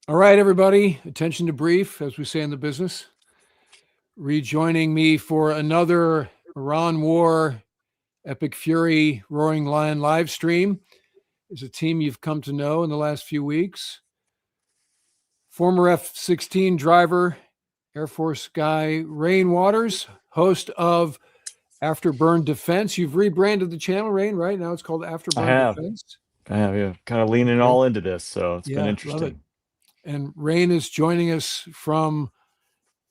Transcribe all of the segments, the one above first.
All right, everybody, attention to brief, as we say in the business. Rejoining me for another Iran War Epic Fury Roaring Lion live stream is a team you've come to know in the last few weeks. Former F-16 driver, Air Force guy Rain Waters, host of Afterburn Defense. You've rebranded the channel, Rain, right? Now it's called Afterburn Defense. I have, yeah. Kind of leaning all into this, so it's been Love it. interesting. And Rain is joining us from,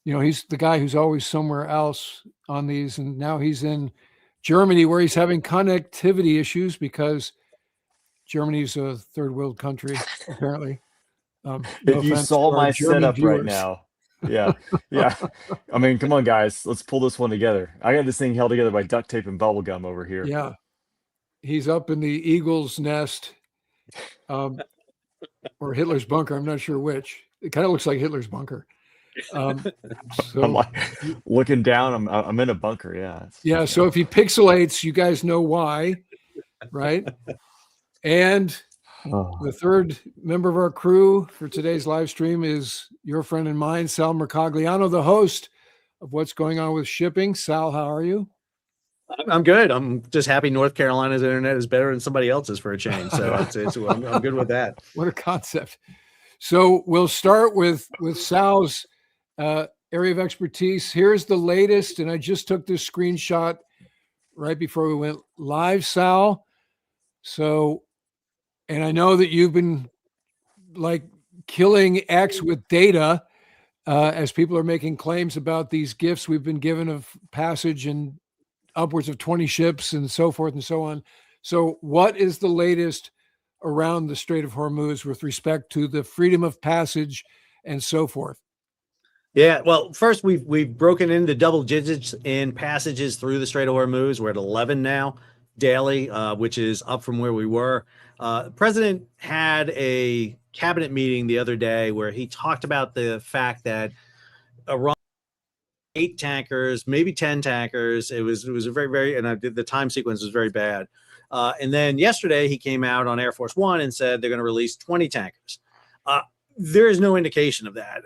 he's the guy who's always somewhere else on these, and now he's in Germany where he's having connectivity issues because Germany's a third world country, apparently. No If you saw my setup right viewers. now, yeah. I mean, come on, guys, let's pull this one together. I got this thing held together by duct tape and bubble gum over here. Yeah, he's up in the eagle's nest, or Hitler's bunker. I'm not sure which. It kind of looks like Hitler's bunker. So, I'm like looking down. I'm in a bunker. Yeah. So if he pixelates, you guys know why, right? And the third member of our crew for today's live stream is your friend and mine, Sal Mercogliano, the host of What's Going On with Shipping. Sal, how are you? I'm good. I'm just happy North Carolina's internet is better than somebody else's for a change. So I'm good with that. What a concept. So we'll start with Sal's area of expertise. Here's the latest, and I just took this screenshot right before we went live, Sal. So, and I know that you've been like killing X with data as people are making claims about these gifts we've been given of passage and upwards of 20 ships and so forth and so on. So what is the latest around the Strait of Hormuz with respect to the freedom of passage and so forth? Yeah, well, first we've broken into double digits in passages through the Strait of Hormuz. We're at 11 now daily, which is up from where we were. The president had a cabinet meeting the other day where he talked about the fact that Iran 8 tankers, maybe 10 tankers. It was a very, and the time sequence was very bad. And then yesterday he came out on Air Force One and said they're going to release 20 tankers. There is no indication of that.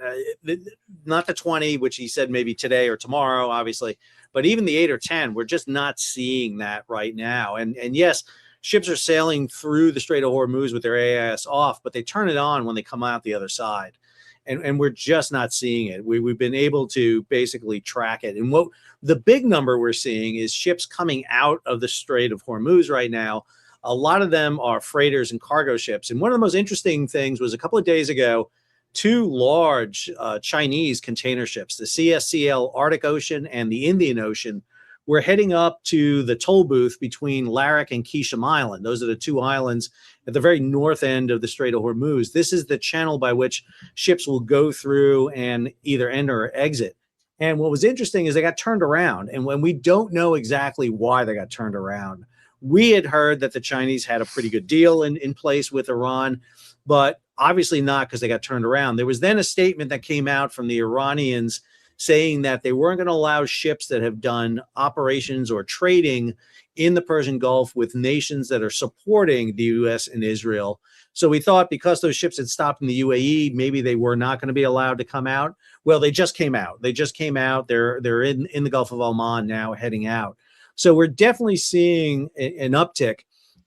Not the 20, which he said maybe today or tomorrow, obviously, but even the 8 or 10, we're just not seeing that right now. And yes, ships are sailing through the Strait of Hormuz with their AIS off, but they turn it on when they come out the other side. And we're just not seeing it. We've been able to basically track it. And what the big number we're seeing is ships coming out of the Strait of Hormuz right now. A lot of them are freighters and cargo ships. And one of the most interesting things was a couple of days ago, 2 large Chinese container ships, the CSCL Arctic Ocean and the Indian Ocean, were heading up to the toll booth between Larak and Kisham Island. Those are the 2 islands at the very north end of the Strait of Hormuz. This is the channel by which ships will go through and either enter or exit. And what was interesting is they got turned around. And when we don't know exactly why they got turned around, we had heard that the Chinese had a pretty good deal in place with Iran, but obviously not because they got turned around. There was then a statement that came out from the Iranians saying that they weren't going to allow ships that have done operations or trading in the Persian Gulf with nations that are supporting the U.S. and Israel. So we thought because those ships had stopped in the UAE, maybe they were not going to be allowed to come out. Well, they just came out. They're in the Gulf of Oman now, heading out. So we're definitely seeing an uptick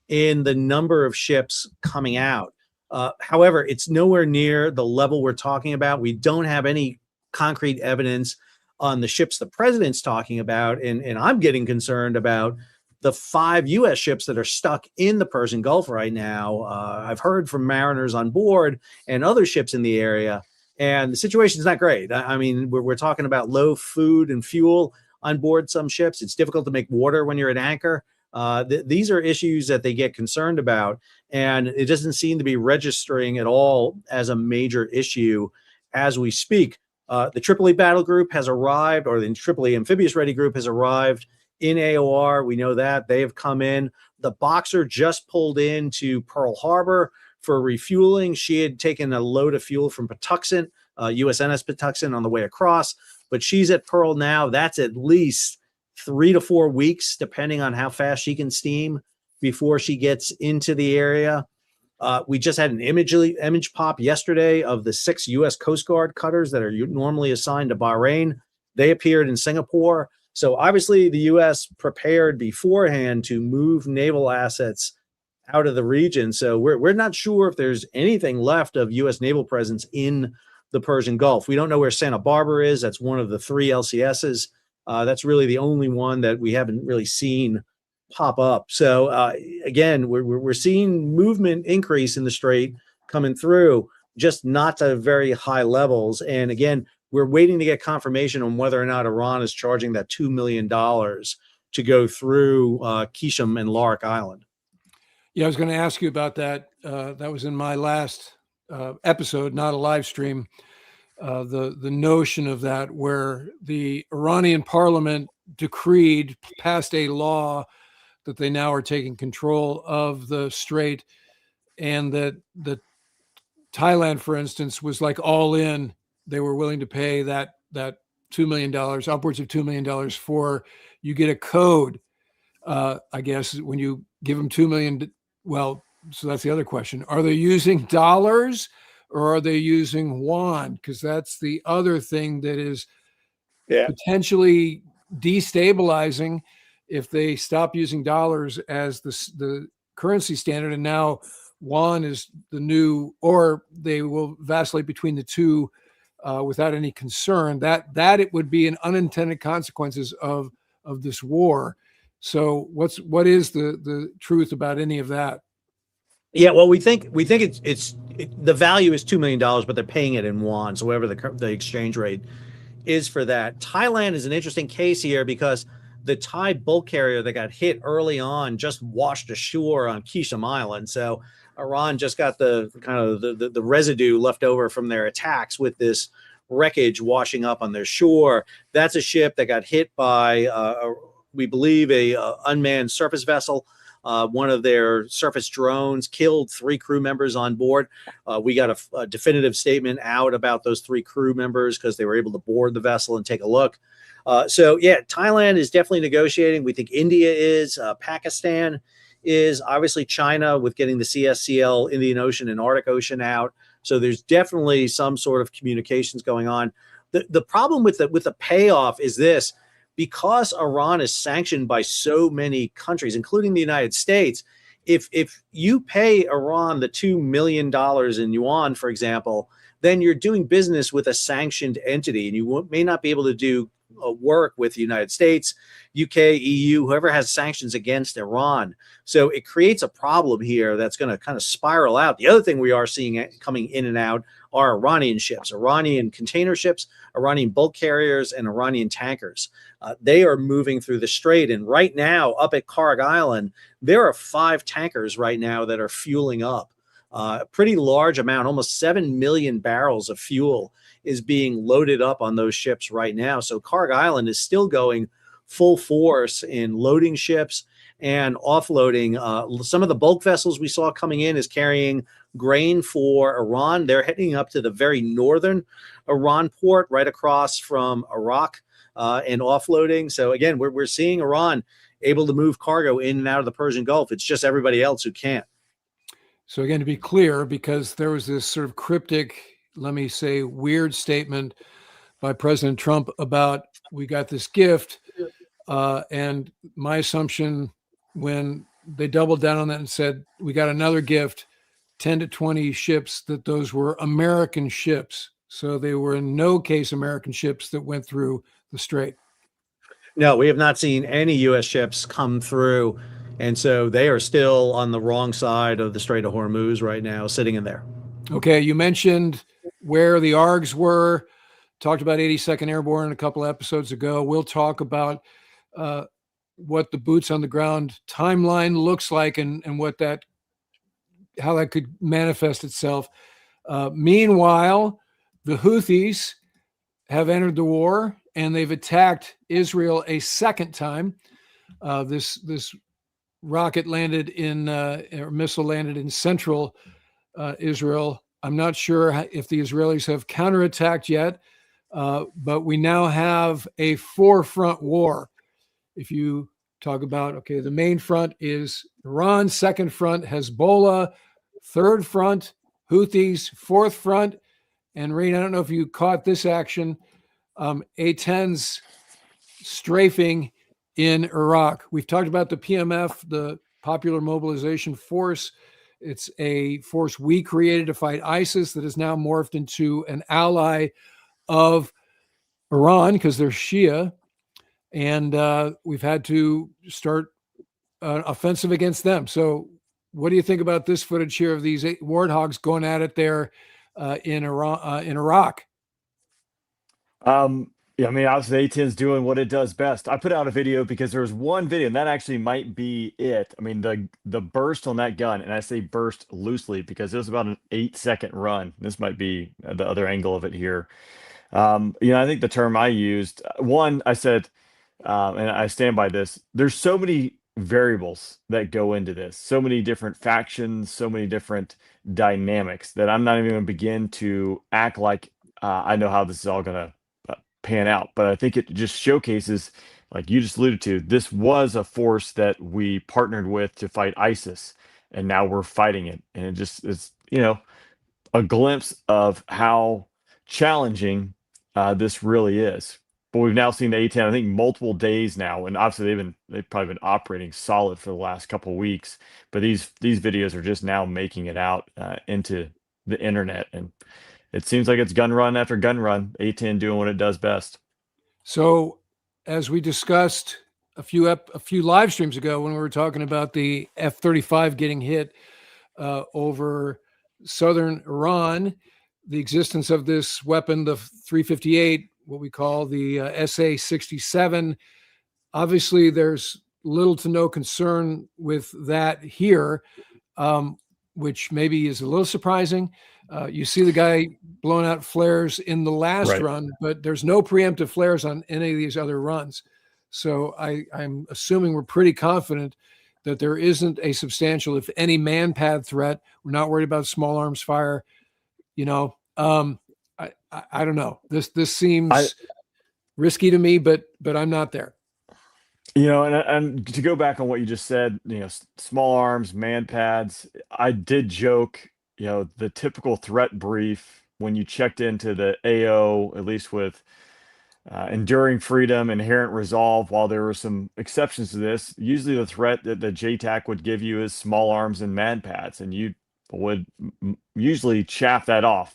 in the number of ships coming out. However, it's nowhere near the level we're talking about. We don't have any concrete evidence on the ships the president's talking about. And I'm getting concerned about the 5 U.S. ships that are stuck in the Persian Gulf right now. I've heard from mariners on board and other ships in the area, and the situation is not great. I mean, we're talking about low food and fuel on board some ships. It's difficult to make water when you're at anchor. These are issues that they get concerned about, and it doesn't seem to be registering at all as a major issue as we speak. The Tripoli Battle Group has arrived, or the Tripoli Amphibious Ready Group has arrived in AOR. We know that they have come in. The Boxer just pulled into Pearl Harbor for refueling. She had taken a load of fuel from Patuxent, USNS Patuxent, on the way across, but she's at Pearl now. That's at least 3 to 4 weeks, depending on how fast she can steam before she gets into the area. We just had an image pop yesterday of the 6 U.S. Coast Guard cutters that are normally assigned to Bahrain. They appeared in Singapore. So obviously the U.S. prepared beforehand to move naval assets out of the region. So we're not sure if there's anything left of U.S. naval presence in the Persian Gulf. We don't know where Santa Barbara is. That's one of the 3 LCSs. That's really the only one that we haven't really seen pop up. So again, we're seeing movement increase in the Strait coming through, just not to very high levels. And again, we're waiting to get confirmation on whether or not Iran is charging that $2 million to go through Qishm and Larak Island. Yeah, I was going to ask you about that. That was in my last episode, not a live stream. The notion of that, where the Iranian parliament passed a law that they now are taking control of the Strait, and that Thailand, for instance, was like all in. They were willing to pay that $2 million, upwards of $2 million for. You get a code, I guess, when you give them $2 million. Well, so that's the other question. Are they using dollars or are they using yuan? Because that's the other thing that is potentially destabilizing if they stop using dollars as the currency standard, and now yuan is the new, or they will vacillate between the two without any concern. That it would be an unintended consequences of this war. So what is the truth about any of that? Yeah, well, we think the value is $2 million, but they're paying it in yuan. So whatever the exchange rate is for that. Thailand is an interesting case here because the Thai bulk carrier that got hit early on just washed ashore on Qishm Island. So Iran just got the kind of the residue left over from their attacks with this wreckage washing up on their shore. That's a ship that got hit by, we believe, a unmanned surface vessel. One of their surface drones killed 3 crew members on board. We got a definitive statement out about those 3 crew members because they were able to board the vessel and take a look. So yeah, Thailand is definitely negotiating. We think India is, Pakistan is, obviously China with getting the CSCL Indian Ocean and Arctic Ocean out. So there's definitely some sort of communications going on. The problem with the payoff is this: because Iran is sanctioned by so many countries, including the United States, if you pay Iran the $2 million in yuan, for example, then you're doing business with a sanctioned entity, and you may not be able to do work with the United States, UK, EU, whoever has sanctions against Iran. So it creates a problem here that's going to kind of spiral out. The other thing we are seeing coming in and out are Iranian ships, Iranian container ships, Iranian bulk carriers, and Iranian tankers. They are moving through the strait. And right now, up at Carroll Island, there are 5 tankers right now that are fueling up. A pretty large amount, almost 7 million barrels of fuel is being loaded up on those ships right now. So Carroll Island is still going full force in loading ships and offloading. Some of the bulk vessels we saw coming in is carrying grain for Iran. They're heading up to the very northern Iran port right across from Iraq and offloading. So again, we're seeing Iran able to move cargo in and out of the Persian Gulf. It's just everybody else who can't. So again, to be clear, because there was this sort of cryptic, let me say, weird statement by President Trump about, we got this gift. And my assumption, when they doubled down on that and said, we got another gift, 10 to 20 ships, that those were American ships. So they were in no case American ships that went through the strait. No, we have not seen any U.S. ships come through. And so they are still on the wrong side of the Strait of Hormuz right now, sitting in there. Okay, you mentioned where the ARGs were, talked about 82nd Airborne a couple episodes ago. We'll talk about what the boots on the ground timeline looks like and how that could manifest itself. Meanwhile, the Houthis have entered the war and they've attacked Israel a second time. This rocket landed or missile landed in central Israel. I'm not sure if the Israelis have counterattacked yet, but we now have a 4-front war. If you talk about, okay, the main front is Iran, second front, Hezbollah, third front, Houthis, fourth front. And Rain, I don't know if you caught this action, A-10s strafing in Iraq. We've talked about the PMF, the Popular Mobilization Force. It's a force we created to fight ISIS that is now morphed into an ally of Iran because they're Shia. And we've had to start an offensive against them. So what do you think about this footage here of these warthogs going at it there in Iraq? Yeah, I mean, obviously A-10's doing what it does best. I put out a video because there was one video, and that actually might be it. I mean, the burst on that gun, and I say burst loosely because it was about an 8-second run. This might be the other angle of it here. I think the term I used, one, I said, and I stand by this, there's so many variables that go into this, so many different factions, so many different dynamics that I'm not even going to begin to act like I know how this is all going to pan out. But I think it just showcases, like you just alluded to, this was a force that we partnered with to fight ISIS, and now we're fighting it. And it just is, a glimpse of how challenging this really is. But we've now seen the A-10, I think, multiple days now, and obviously they've probably been operating solid for the last couple of weeks. But these videos are just now making it out into the internet, and it seems like it's gun run after gun run. A-10 doing what it does best. So, as we discussed a few live streams ago when we were talking about the F-35 getting hit over southern Iran, the existence of this weapon, the 358, what we call the SA-67. Obviously, there's little to no concern with that here, which maybe is a little surprising. You see the guy blowing out flares in the last run, but there's no preemptive flares on any of these other runs. So I'm assuming we're pretty confident that there isn't a substantial, if any, man-pad threat. We're not worried about small arms fire. I don't know. This seems risky to me, but I'm not there. And to go back on what you just said, small arms, man-pads, I did joke, the typical threat brief when you checked into the AO, at least with enduring freedom, inherent resolve, while there were some exceptions to this, usually the threat that the JTAC would give you is small arms and man-pads, and you would usually chaff that off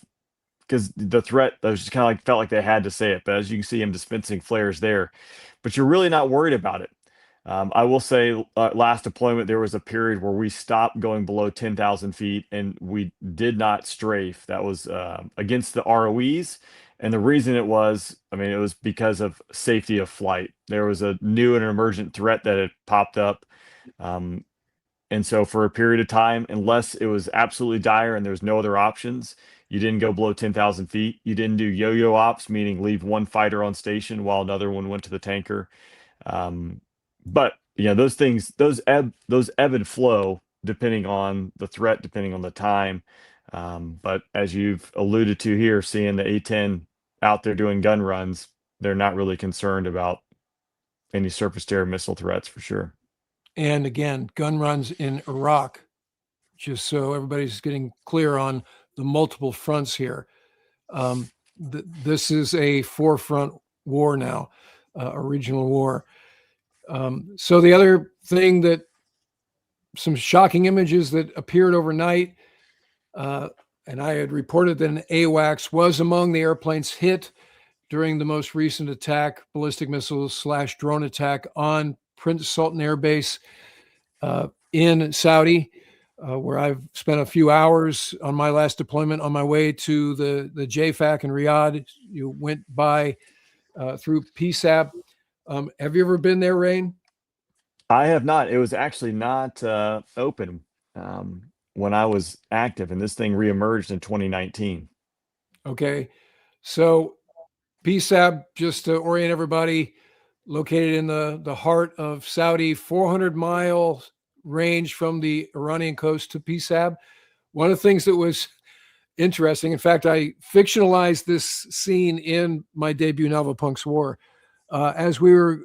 because the threat, I was just kind of felt like they had to say it. But as you can see, I'm dispensing flares there, but you're really not worried about it. I will say last deployment, there was a period where we stopped going below 10,000 feet and we did not strafe. That was against the ROEs. And the reason it was because of safety of flight. There was a new and emergent threat that had popped up. And so for a period of time, unless it was absolutely dire and there's no other options, you didn't go below 10,000 feet. You didn't do yo-yo ops, meaning leave one fighter on station while another one went to the tanker. But those things, those ebb and flow depending on the threat, depending on the time. But as you've alluded to here, seeing the A-10 out there doing gun runs, they're not really concerned about any surface-to-air missile threats for sure. And again, gun runs in Iraq, just so everybody's getting clear on the multiple fronts here. This is a four-front war now, a regional war. So the other thing some shocking images that appeared overnight, and I had reported that an AWACS was among the airplanes hit during the most recent attack, ballistic missiles / drone attack on Prince Sultan Air Base in Saudi, where I've spent a few hours on my last deployment on my way to the JFAC in Riyadh. You went by through PSAP. Have you ever been there, Rain? I have not. It was actually not open when I was active, and this thing reemerged in 2019. Okay. So PSAP, just to orient everybody, located in the heart of Saudi, 400-mile range from the Iranian coast to PSAP. One of the things that was interesting, in fact, I fictionalized this scene in my debut novel, Punk's War. As we were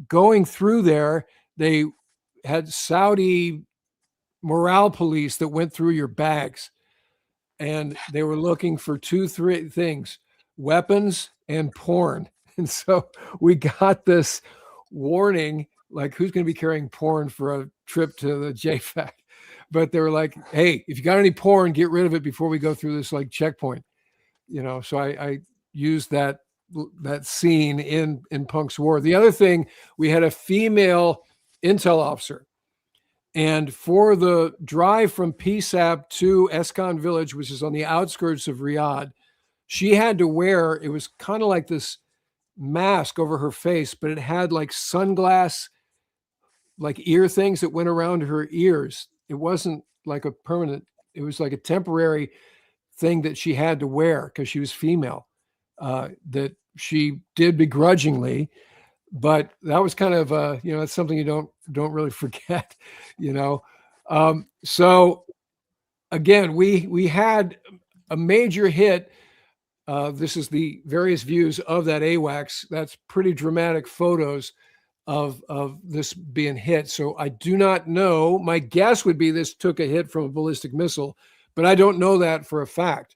going through there, they had Saudi morale police that went through your bags, and they were looking for 3 things: weapons and porn. And so we got this warning, like, who's going to be carrying porn for a trip to the JFAC? But they were like, hey, if you got any porn, get rid of it before we go through this like checkpoint. So I used that scene in Punk's War. The other thing, we had a female intel officer, and for the drive from PSAP to Escon Village, which is on the outskirts of Riyadh, she had to wear, it was kind of like this mask over her face, but it had like sunglass, like ear things that went around her ears. It wasn't like a permanent, it was like a temporary thing that she had to wear because she was female, that she did begrudgingly. But that was kind of that's something you don't really forget. So again, we had a major hit. This is the various views of that AWACS. That's pretty dramatic photos of this being hit. So I do not know. My guess would be this took a hit from a ballistic missile, but I don't know that for a fact.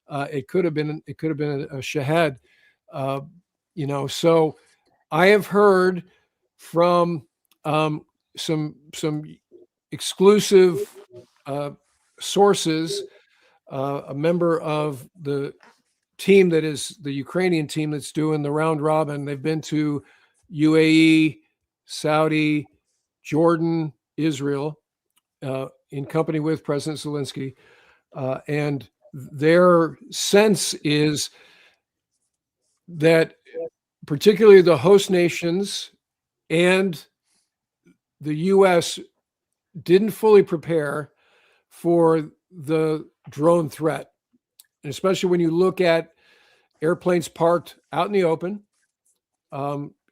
It could have been a Shahed. So I have heard from some exclusive sources, a member of the team that is the Ukrainian team that's doing the round robin. They've been to UAE, Saudi, Jordan, Israel, in company with President Zelensky. And their sense is that particularly the host nations and the U.S. didn't fully prepare for the drone threat. And especially when you look at airplanes parked out in the open,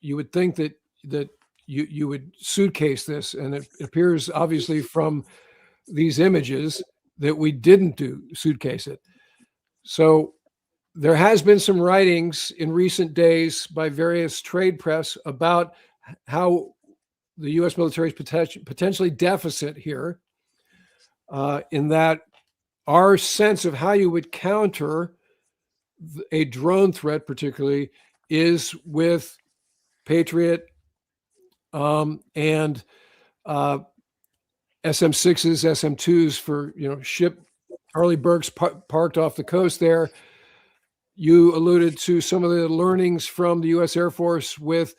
you would think that you would suitcase this. And it appears obviously from these images that we didn't suitcase it. So there has been some writings in recent days by various trade press about how the U.S. military is potentially deficit here, in that our sense of how you would counter a drone threat particularly is with Patriot and SM-6s, SM-2s for, ship Arleigh Burke's parked off the coast there. You alluded to some of the learnings from the U.S. Air Force with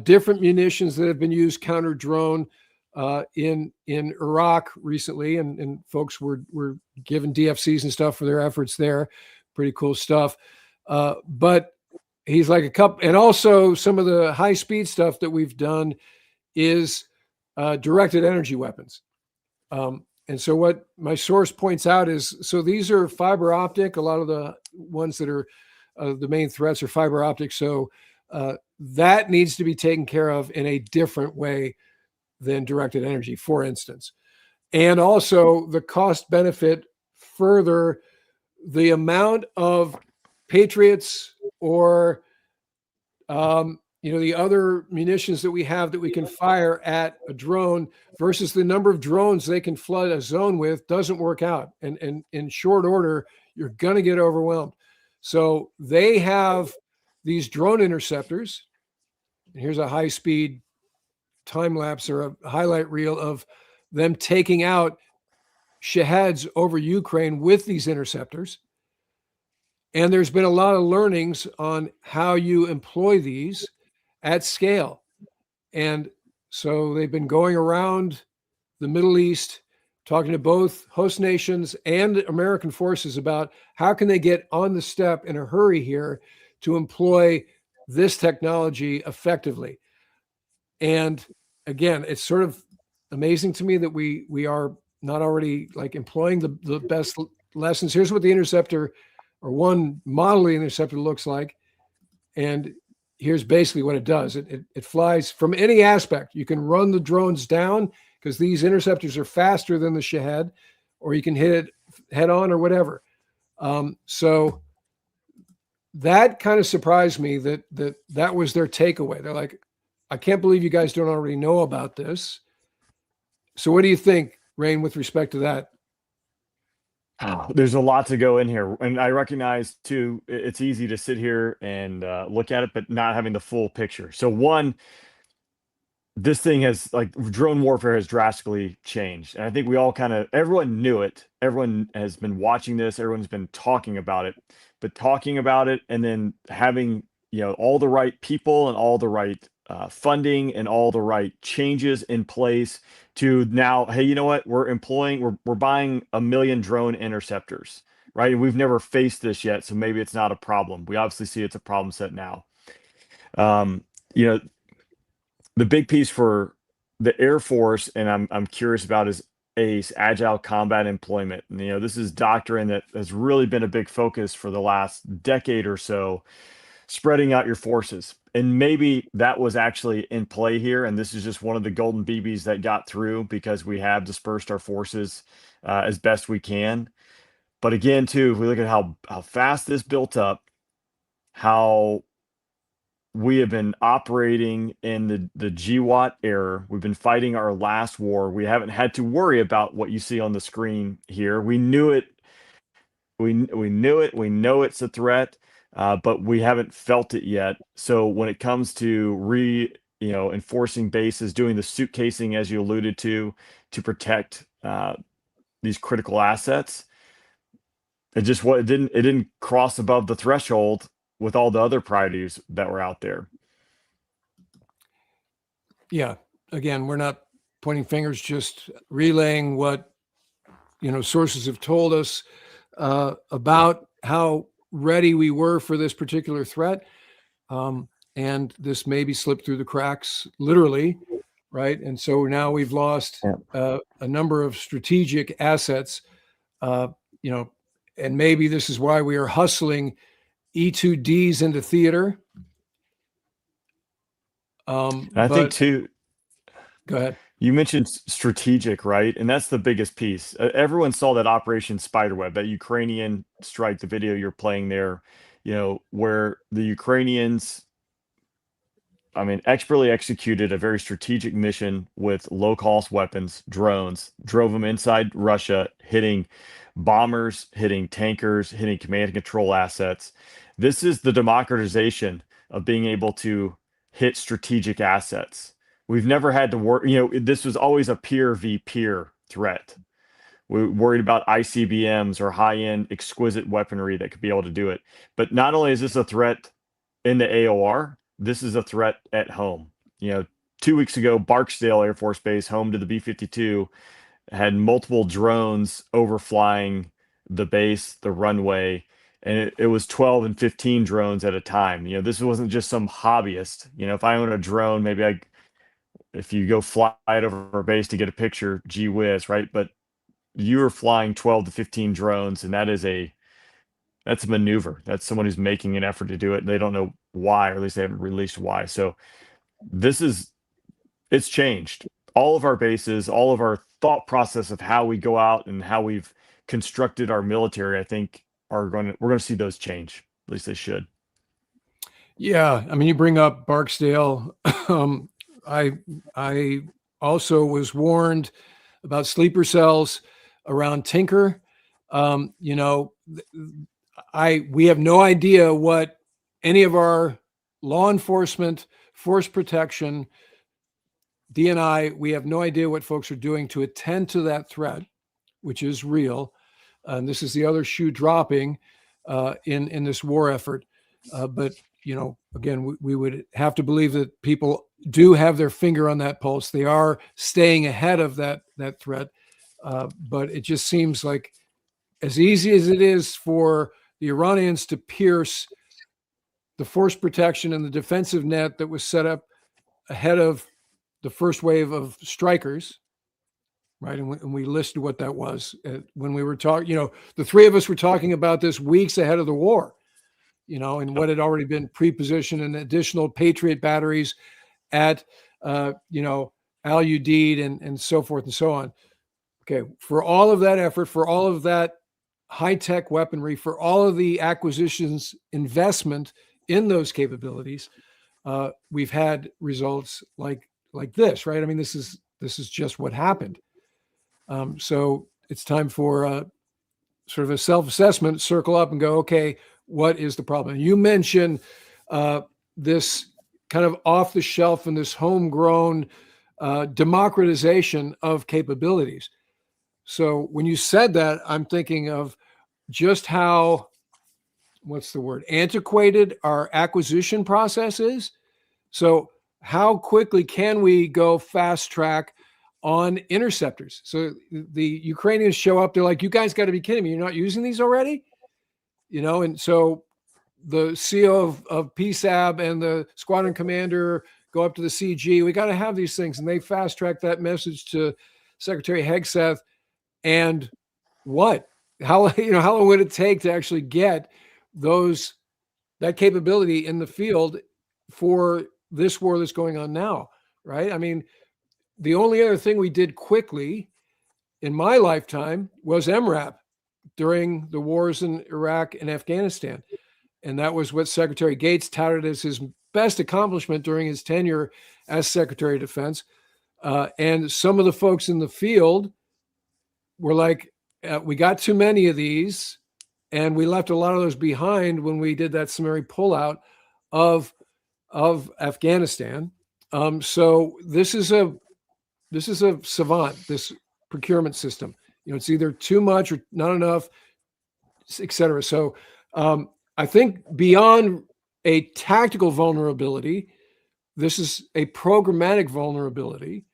different munitions that have been used counter drone in Iraq recently, and folks were given DFCs and stuff for their efforts there. Pretty cool stuff. But he's like a couple, and also some of the high speed stuff that we've done is directed energy weapons. And so what my source points out is, so these are fiber optic. A lot of the ones that are the main threats are fiber optic. So that needs to be taken care of in a different way than directed energy, for instance. And also the cost benefit, further, the amount of Patriots or the other munitions that we have that we can fire at a drone versus the number of drones they can flood a zone with doesn't work out. And in short order, you're going to get overwhelmed. So they have these drone interceptors. And here's a high-speed time lapse or a highlight reel of them taking out Shaheds over Ukraine with these interceptors. And there's been a lot of learnings on how you employ these at scale. And so they've been going around the Middle East, talking to both host nations and American forces about how can they get on the step in a hurry here to employ this technology effectively. And again, it's sort of amazing to me that we are not already like employing the best lessons. Here's what the interceptor, or one model of the interceptor, looks like. And here's basically what it does. It flies from any aspect. You can run the drones down because these interceptors are faster than the Shahed, or you can hit it head on or whatever. So that kind of surprised me that was their takeaway. They're like, I can't believe you guys don't already know about this. So what do you think? Rain, with respect to that? Oh, there's a lot to go in here, and I recognize too. It's easy to sit here and look at it, but not having the full picture. So one, this thing has like drone warfare has drastically changed, and I think we all everyone knew it. Everyone has been watching this. Everyone's been talking about it, but talking about it and then having all the right people and all the right funding and all the right changes in place to now, hey, you know what? We're buying 1 million drone interceptors, right? And we've never faced this yet, so maybe it's not a problem. We obviously see it's a problem set now. You know, the big piece for the Air Force, and I'm curious about, is ACE, Agile Combat Employment. And, this is doctrine that has really been a big focus for the last decade or so, spreading out your forces. And maybe that was actually in play here. And this is just one of the golden BBs that got through because we have dispersed our forces as best we can. But again, too, if we look at how fast this built up, how we have been operating in the GWAT era. We've been fighting our last war. We haven't had to worry about what you see on the screen here. We knew it. We knew it. We know it's a threat, but we haven't felt it yet. So when it comes to enforcing bases, doing the suitcasing, as you alluded to protect these critical assets, it didn't cross above the threshold with all the other priorities that were out there. Yeah. Again, we're not pointing fingers, just relaying what, sources have told us about how ready we were for this particular threat. And this maybe slipped through the cracks, literally, right? And so now we've lost a number of strategic assets, and maybe this is why we are hustling E2Ds into theater. I think too. Go ahead. You mentioned strategic, right? And that's the biggest piece. Everyone saw that Operation Spiderweb, that Ukrainian strike, the video you're playing there, where the Ukrainians, expertly executed a very strategic mission with low-cost weapons, drones, drove them inside Russia, hitting bombers, hitting tankers, hitting command and control assets. This is the democratization of being able to hit strategic assets. We've never had to work, this was always a peer v peer threat. We worried about ICBMs or high-end exquisite weaponry that could be able to do it. But not only is this a threat in the AOR, this is a threat at home. 2 weeks ago, Barksdale Air Force Base, home to the B-52, had multiple drones overflying the base, the runway, and it was 12 and 15 drones at a time. This wasn't just some hobbyist. If I own a drone, maybe if you go fly it over our base to get a picture, gee whiz, right? But you are flying 12 to 15 drones, and that's a maneuver. That's someone who's making an effort to do it. And they don't know why, or at least they haven't released why. So it's changed. All of our bases, all of our thought process of how we go out and how we've constructed our military, I think we're going to see those change. At least they should. Yeah. You bring up Barksdale. I also was warned about sleeper cells around Tinker. We have no idea what any of our law enforcement, force protection, DNI, we have no idea what folks are doing to attend to that threat, which is real. And this is the other shoe dropping in this war effort. But again, we would have to believe that people do have their finger on that pulse. They are staying ahead of that threat. But it just seems like, as easy as it is for the Iranians to pierce the force protection and the defensive net that was set up ahead of the first wave of strikers, right? And we listed what that was when we were talking, the three of us were talking about this weeks ahead of the war, and what had already been pre-positioned and additional Patriot batteries at, Al Udeid and so forth and so on. Okay. For all of that effort, for all of that high-tech weaponry, for all of the acquisitions, investment in those capabilities, we've had results like this, right? This is just what happened. So it's time for sort of a self-assessment, circle up and go, okay, what is the problem? You mentioned this kind of off the shelf and this homegrown democratization of capabilities. So when you said that, I'm thinking of just how, what's the word, antiquated our acquisition process is. So how quickly can we go fast track on interceptors? So the Ukrainians show up, they're like, you guys got to be kidding me. You're not using these already? You know, and so the CO of PSAB and the squadron commander go up to the CG. We got to have these things. And they fast track that message to Secretary Hegseth. And what? How long would it take to actually get that capability in the field for this war that's going on now, right? I mean, the only other thing we did quickly in my lifetime was MRAP during the wars in Iraq and Afghanistan. And that was what Secretary Gates touted as his best accomplishment during his tenure as Secretary of Defense. And some of the folks in the field were like, we got too many of these, and we left a lot of those behind when we did that summary pullout of Afghanistan. So this is a savant, this procurement system. You know, it's either too much or not enough, et cetera. So I think beyond a tactical vulnerability, this is a programmatic vulnerability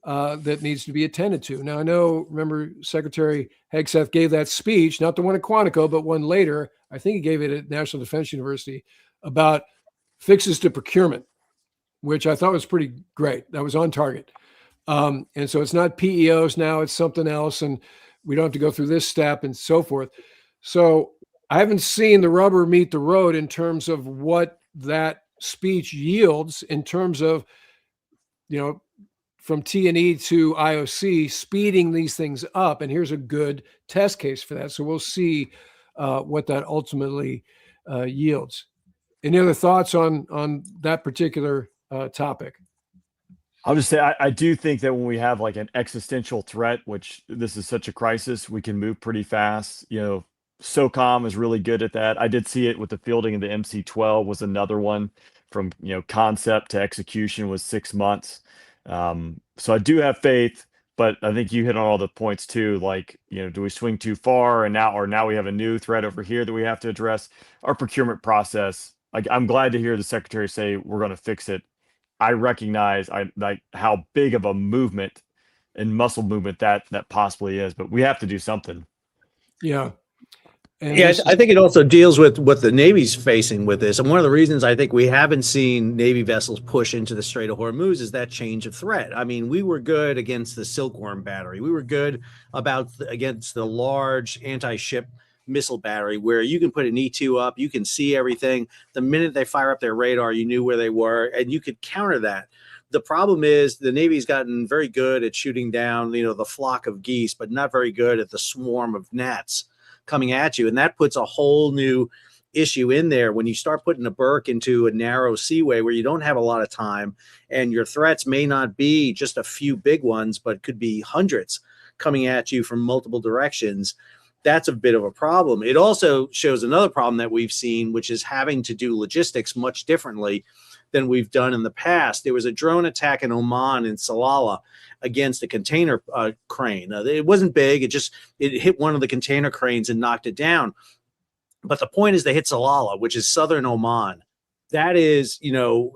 that needs to be attended to. Now, I know, remember, Secretary Hegseth gave that speech, not the one at Quantico, but one later, I think he gave it at National Defense University, about fixes to procurement, which I thought was pretty great. That was on target. And so it's not PEOs now, it's something else, and we don't have to go through this step and so forth. So I haven't seen the rubber meet the road in terms of what that speech yields in terms of, you know, from T&E to IOC, speeding these things up. And here's a good test case for that. So we'll see what that ultimately yields. Any other thoughts on that particular topic? I'll just say, I do think that when we have like an existential threat, which this is such a crisis, we can move pretty fast. You know, SOCOM is really good at that. I did see it with the fielding of the MC-12 was another one, from, you know, concept to execution was 6 months. So I do have faith, but I think you hit on all the points too. Like, you know, do we swing too far? And now we have a new threat over here that we have to address. Our procurement process, like, I'm glad to hear the secretary say we're going to fix it. I recognize like how big of a movement and muscle movement that possibly is, but we have to do something. Yeah. And yeah, I think it also deals with what the Navy's facing with this. And one of the reasons I think we haven't seen Navy vessels push into the Strait of Hormuz is that change of threat. I mean, we were good against the Silkworm battery. We were good against the large anti-ship missile battery, where you can put an E2 up, you can see everything. The minute they fire up their radar, you knew where they were, and you could counter that. The problem is the Navy's gotten very good at shooting down, you know, the flock of geese, but not very good at the swarm of gnats coming at you. And that puts a whole new issue in there when you start putting a berk into a narrow seaway where you don't have a lot of time, and your threats may not be just a few big ones, but could be hundreds coming at you from multiple directions. That's a bit of a problem. It also shows another problem that we've seen, which is having to do logistics much differently than we've done in the past. There was a drone attack in Oman in Salalah against a container crane. It wasn't big. It hit one of the container cranes and knocked it down. But the point is they hit Salalah, which is southern Oman. That is, you know,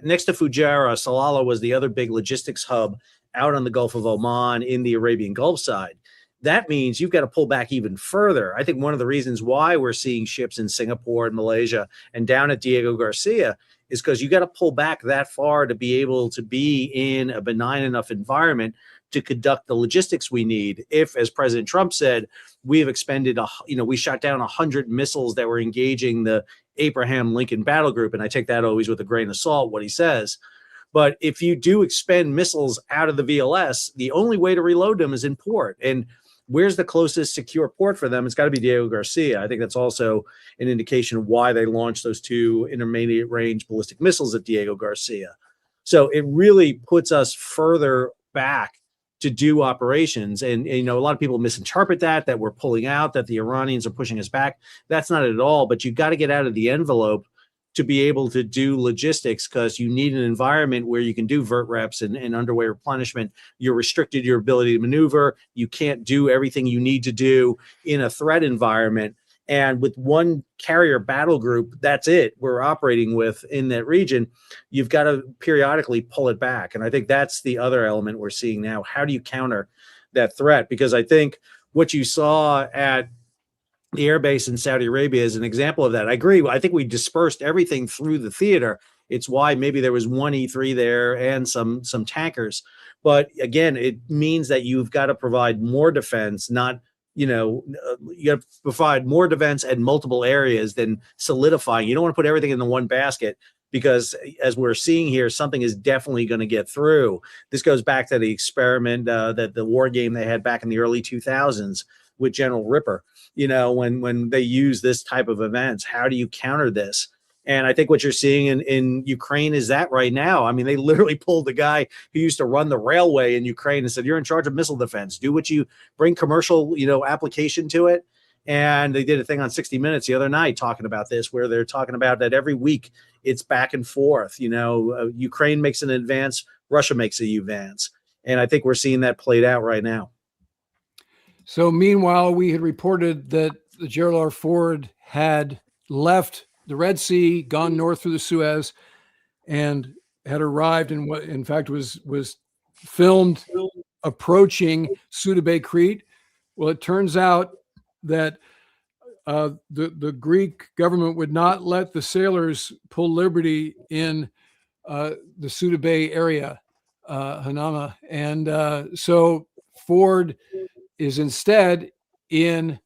next to Fujairah, Salalah was the other big logistics hub out on the Gulf of Oman in the Arabian Gulf side. That means you've got to pull back even further. I think one of the reasons why we're seeing ships in Singapore and Malaysia and down at Diego Garcia is because you got to pull back that far to be able to be in a benign enough environment to conduct the logistics we need. If, as President Trump said, we have expended, we shot down 100 missiles that were engaging the Abraham Lincoln Battle Group, and I take that always with a grain of salt, what he says. But if you do expend missiles out of the VLS, the only way to reload them is in port. And where's the closest secure port for them? It's got to be Diego Garcia. I think that's also an indication of why they launched those 2 intermediate range ballistic missiles at Diego Garcia. So it really puts us further back to do operations. And you know, a lot of people misinterpret that we're pulling out, that the Iranians are pushing us back. That's not it at all. But you've got to get out of the envelope to be able to do logistics, because you need an environment where you can do vert reps and underway replenishment. You're restricted your ability to maneuver. You can't do everything you need to do in a threat environment. And with one carrier battle group, that's it, we're operating with in that region. You've got to periodically pull it back. And I think that's the other element we're seeing now. How do you counter that threat? Because I think what you saw at the airbase in Saudi Arabia is an example of that. I agree. I think we dispersed everything through the theater. It's why maybe there was one E3 there and some tankers. But again, it means that you've got to provide more defense, not, you know, you have to provide more defense at multiple areas than solidifying. You don't want to put everything in the one basket, because as we're seeing here, something is definitely going to get through. This goes back to the experiment, that the war game they had back in the early 2000s with General Ripper. You know, when they use this type of events, how do you counter this? And I think what you're seeing in Ukraine is that right now. I mean, they literally pulled the guy who used to run the railway in Ukraine and said, you're in charge of missile defense. Do what you bring commercial, you know, application to it. And they did a thing on 60 Minutes the other night talking about this, where they're talking about that every week it's back and forth. You know, Ukraine makes an advance, Russia makes a advance. And I think we're seeing that played out right now. So meanwhile, we had reported that the Gerald R. Ford had left the Red Sea, gone north through the Suez, and had arrived in what, in fact, was filmed approaching Suda Bay, Crete. Well, it turns out that the Greek government would not let the sailors pull liberty in the Suda Bay area, Hanama, and so Ford is instead in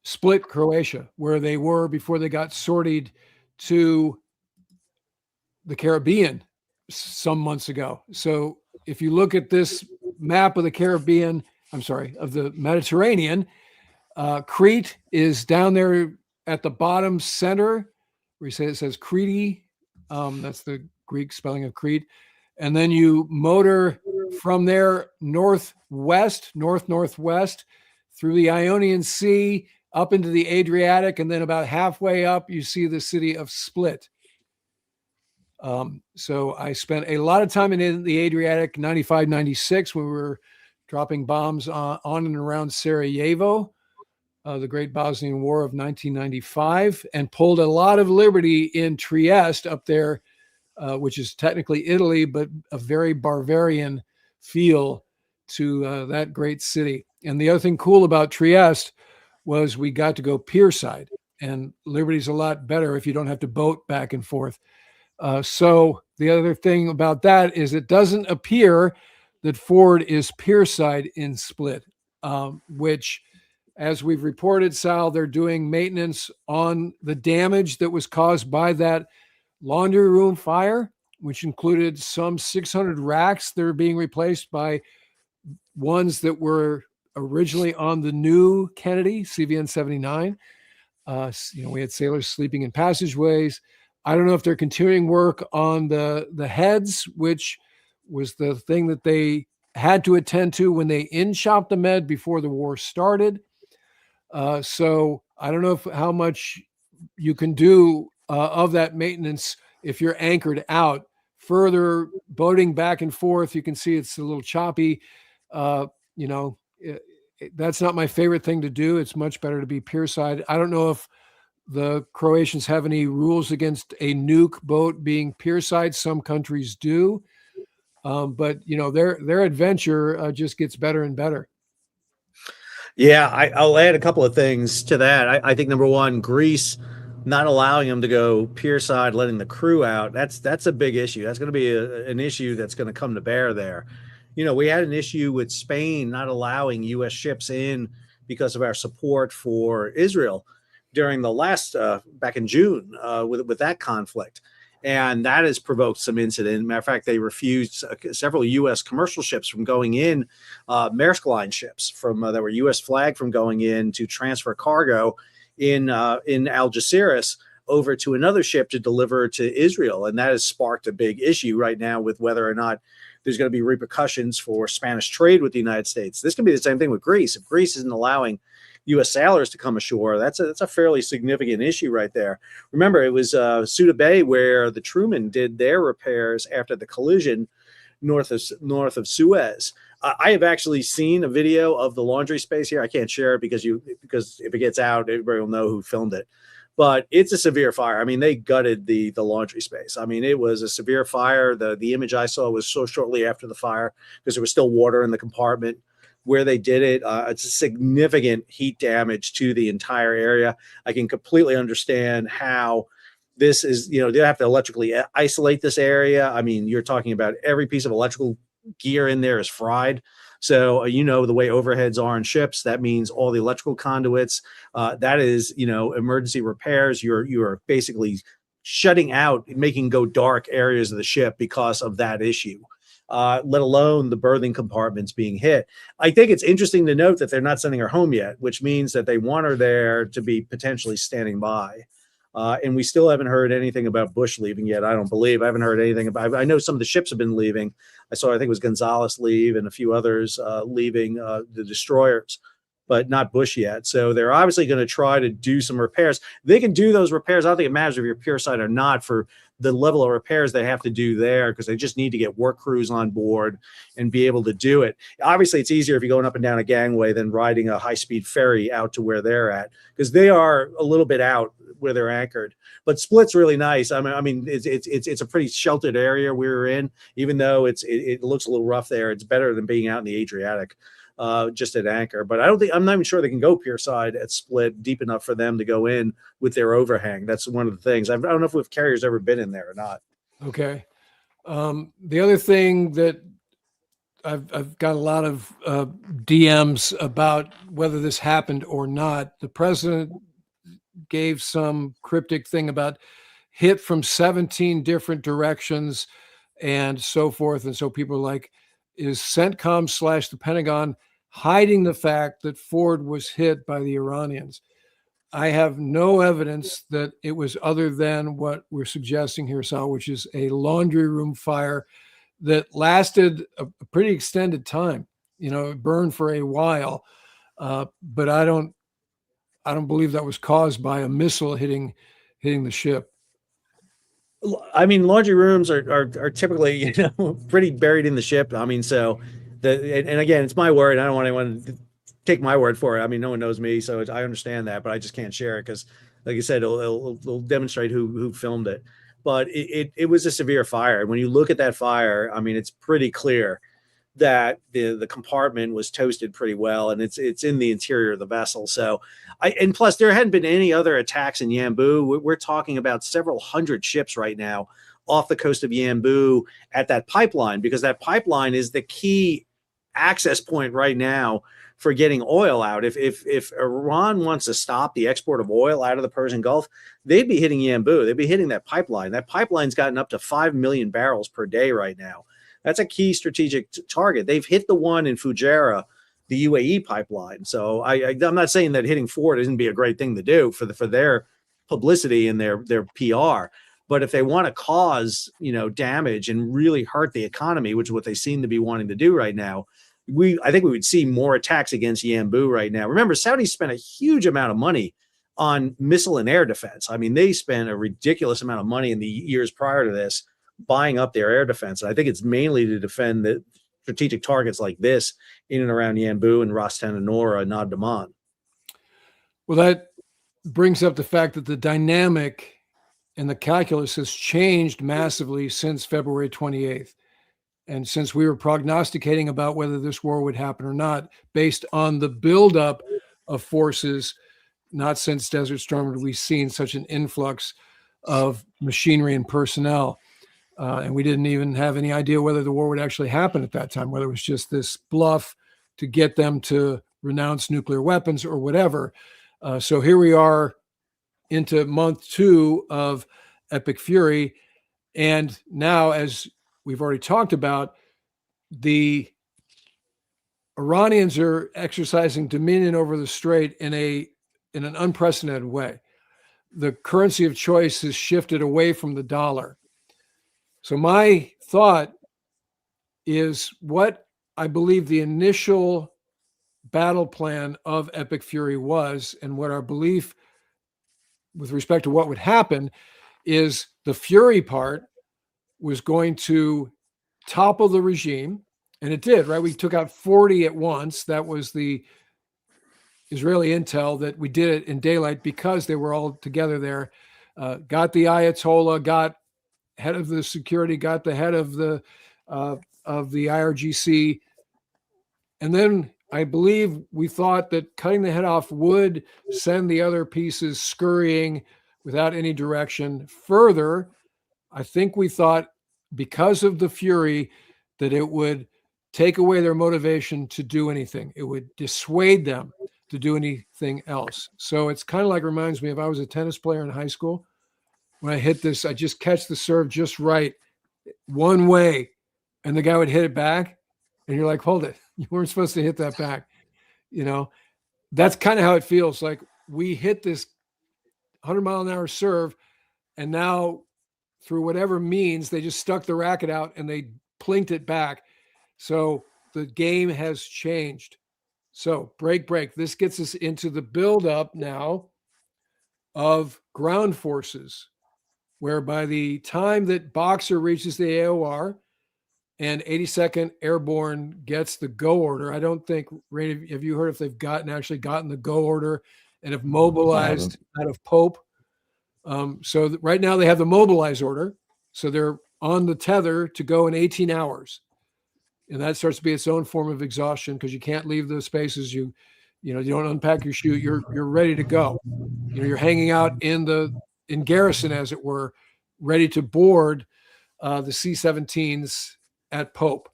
Split, Croatia, where they were before they got sortied to the Caribbean some months ago. So if you look at this map of the Caribbean, of the Mediterranean, Crete is down there at the bottom center, where it says Crete. That's the Greek spelling of Crete. And then you motor from there northwest through the Ionian Sea up into the Adriatic, and then about halfway up, you see the city of Split. So I spent a lot of time in the Adriatic, 95, 96, when we were dropping bombs on and around Sarajevo, the Great Bosnian War of 1995, and pulled a lot of liberty in Trieste up there, which is technically Italy, but a very barbarian feel to that great city. And the other thing cool about Trieste was we got to go pierside, and liberty's a lot better if you don't have to boat back and forth. So the other thing about that is it doesn't appear that Ford is pierside in Split, which, as we've reported, Sal, they're doing maintenance on the damage that was caused by that laundry room fire, which included some 600 racks that are being replaced by ones that were originally on the new Kennedy CVN 79. We had sailors sleeping in passageways. I don't know if they're continuing work on the heads, which was the thing that they had to attend to when they in-shopped the med before the war started. So I don't know how much you can do of that maintenance if you're anchored out. Further boating back and forth, you can see it's a little choppy. That's not my favorite thing to do. It's much better to be pierside. I don't know if the Croatians have any rules against a nuke boat being pierside. Some countries do. But their adventure just gets better and better. Yeah, I'll add a couple of things to that. I think number one, Greece not allowing them to go pierside, letting the crew out. That's a big issue. That's going to be an issue that's going to come to bear there. We had an issue with Spain not allowing U.S. ships in because of our support for Israel during the last back in June with that conflict. And that has provoked some incident. Matter of fact, they refused several U.S. commercial ships from going in, Maersk Line ships from that were U.S. flagged from going in to transfer cargo in Algeciras over to another ship to deliver to Israel. And that has sparked a big issue right now with whether or not there's going to be repercussions for Spanish trade with the United States. This can be the same thing with Greece. If Greece isn't allowing U.S. sailors to come ashore, that's a fairly significant issue right there. Remember, it was Suda Bay where the Truman did their repairs after the collision north of Suez. I have actually seen a video of the laundry space here. I can't share it because if it gets out, everybody will know who filmed it. But it's a severe fire. I mean, they gutted the laundry space. I mean, it was a severe fire. The image I saw was so shortly after the fire because there was still water in the compartment where they did it. It's a significant heat damage to the entire area. I can completely understand how this is, they have to electrically isolate this area. I mean, you're talking about every piece of electrical gear in there is fried. So, the way overheads are on ships, that means all the electrical conduits, that is, emergency repairs. You're basically shutting out, making go dark areas of the ship because of that issue. Let alone the berthing compartments being hit. I think it's interesting to note that they're not sending her home yet, which means that they want her there to be potentially standing by. And we still haven't heard anything about Bush leaving yet. I don't believe. I haven't heard anything about. I know some of the ships have been leaving. I think it was Gonzalez leave and a few others leaving the destroyers, but not Bush yet. So they're obviously going to try to do some repairs. They can do those repairs. I don't think it matters if you're pure side or not for the level of repairs they have to do there, because they just need to get work crews on board and be able to do it. Obviously, it's easier if you're going up and down a gangway than riding a high-speed ferry out to where they're at, because they are a little bit out where they're anchored. But Split's really nice. I mean, it's a pretty sheltered area we were in, even though it looks a little rough there. It's better than being out in the Adriatic. Just at anchor, but I'm not even sure they can go pier side at Split deep enough for them to go in with their overhang. That's one of the things. I don't know if carriers ever been in there or not. Okay. The other thing that I've got a lot of DMs about whether this happened or not. The president gave some cryptic thing about hit from 17 different directions and so forth. And so people are like, is CENTCOM / the Pentagon hiding the fact that Ford was hit by the Iranians? I have no evidence that it was other than what we're suggesting here, Sal, which is a laundry room fire that lasted a pretty extended time. It burned for a while, but I don't believe that was caused by a missile hitting the ship. I mean, laundry rooms are typically, pretty buried in the ship. I mean, so and again, it's my word. I don't want anyone to take my word for it. I mean, no one knows me, so I understand that, but I just can't share it because, like you said, it'll demonstrate who filmed it. But it was a severe fire. When you look at that fire, I mean, it's pretty clear that the compartment was toasted pretty well, and it's in the interior of the vessel. So and plus there hadn't been any other attacks in Yanbu. We're talking about several hundred ships right now off the coast of Yanbu at that pipeline, because that pipeline is the key access point right now for getting oil out. If Iran wants to stop the export of oil out of the Persian Gulf, they'd be hitting Yanbu. They'd be hitting that pipeline. That pipeline's gotten up to 5 million barrels per day right now. That's a key strategic target. They've hit the one in Fujairah, the UAE pipeline. So I'm not saying that hitting Ford isn't be a great thing to do for their publicity and their PR. But if they want to cause, damage and really hurt the economy, which is what they seem to be wanting to do right now, I think we would see more attacks against Yanbu right now. Remember, Saudis spent a huge amount of money on missile and air defense. I mean, they spent a ridiculous amount of money in the years prior to this buying up their air defense. And I think it's mainly to defend the strategic targets like this in and around Yanbu and Ras Tanura and Nad Daman. Well, that brings up the fact that the dynamic and the calculus has changed massively since February 28th. And since we were prognosticating about whether this war would happen or not, based on the buildup of forces, not since Desert Storm have we seen such an influx of machinery and personnel. And we didn't even have any idea whether the war would actually happen at that time, whether it was just this bluff to get them to renounce nuclear weapons or whatever. So here we are into month 2 of Epic Fury. And now, as we've already talked about, the Iranians are exercising dominion over the strait in an unprecedented way. The currency of choice has shifted away from the dollar. So my thought is what I believe the initial battle plan of Epic Fury was, and what our belief with respect to what would happen is the Fury part was going to topple the regime, and it did, right? We took out 40 at once. That was the Israeli intel that we did it in daylight because they were all together there. Got the Ayatollah, got head of the security, got the head of the IRGC, and then I believe we thought that cutting the head off would send the other pieces scurrying without any direction. Further, I think we thought because of the Fury that it would take away their motivation to do anything. It would dissuade them to do anything else. So it's kind of like, reminds me if I was a tennis player in high school, when I hit this, I just catch the serve just right, one way, and the guy would hit it back. And you're like, hold it. You weren't supposed to hit that back. You know, that's kind of how it feels. Like we hit this 100-mile-an-hour serve, and now through whatever means, they just stuck the racket out and they plinked it back. So the game has changed. So break. This gets us into the buildup now of ground forces, where by the time that Boxer reaches the AOR and 82nd Airborne gets the go order, I don't think, Ray, have you heard if they've actually gotten the go order and have mobilized out of Pope? So right now they have the mobilize order. So they're on the tether to go in 18 hours. And that starts to be its own form of exhaustion because you can't leave those spaces. You don't unpack your chute. You're ready to go. You're hanging out in garrison, as it were, ready to board the C-17s at Pope.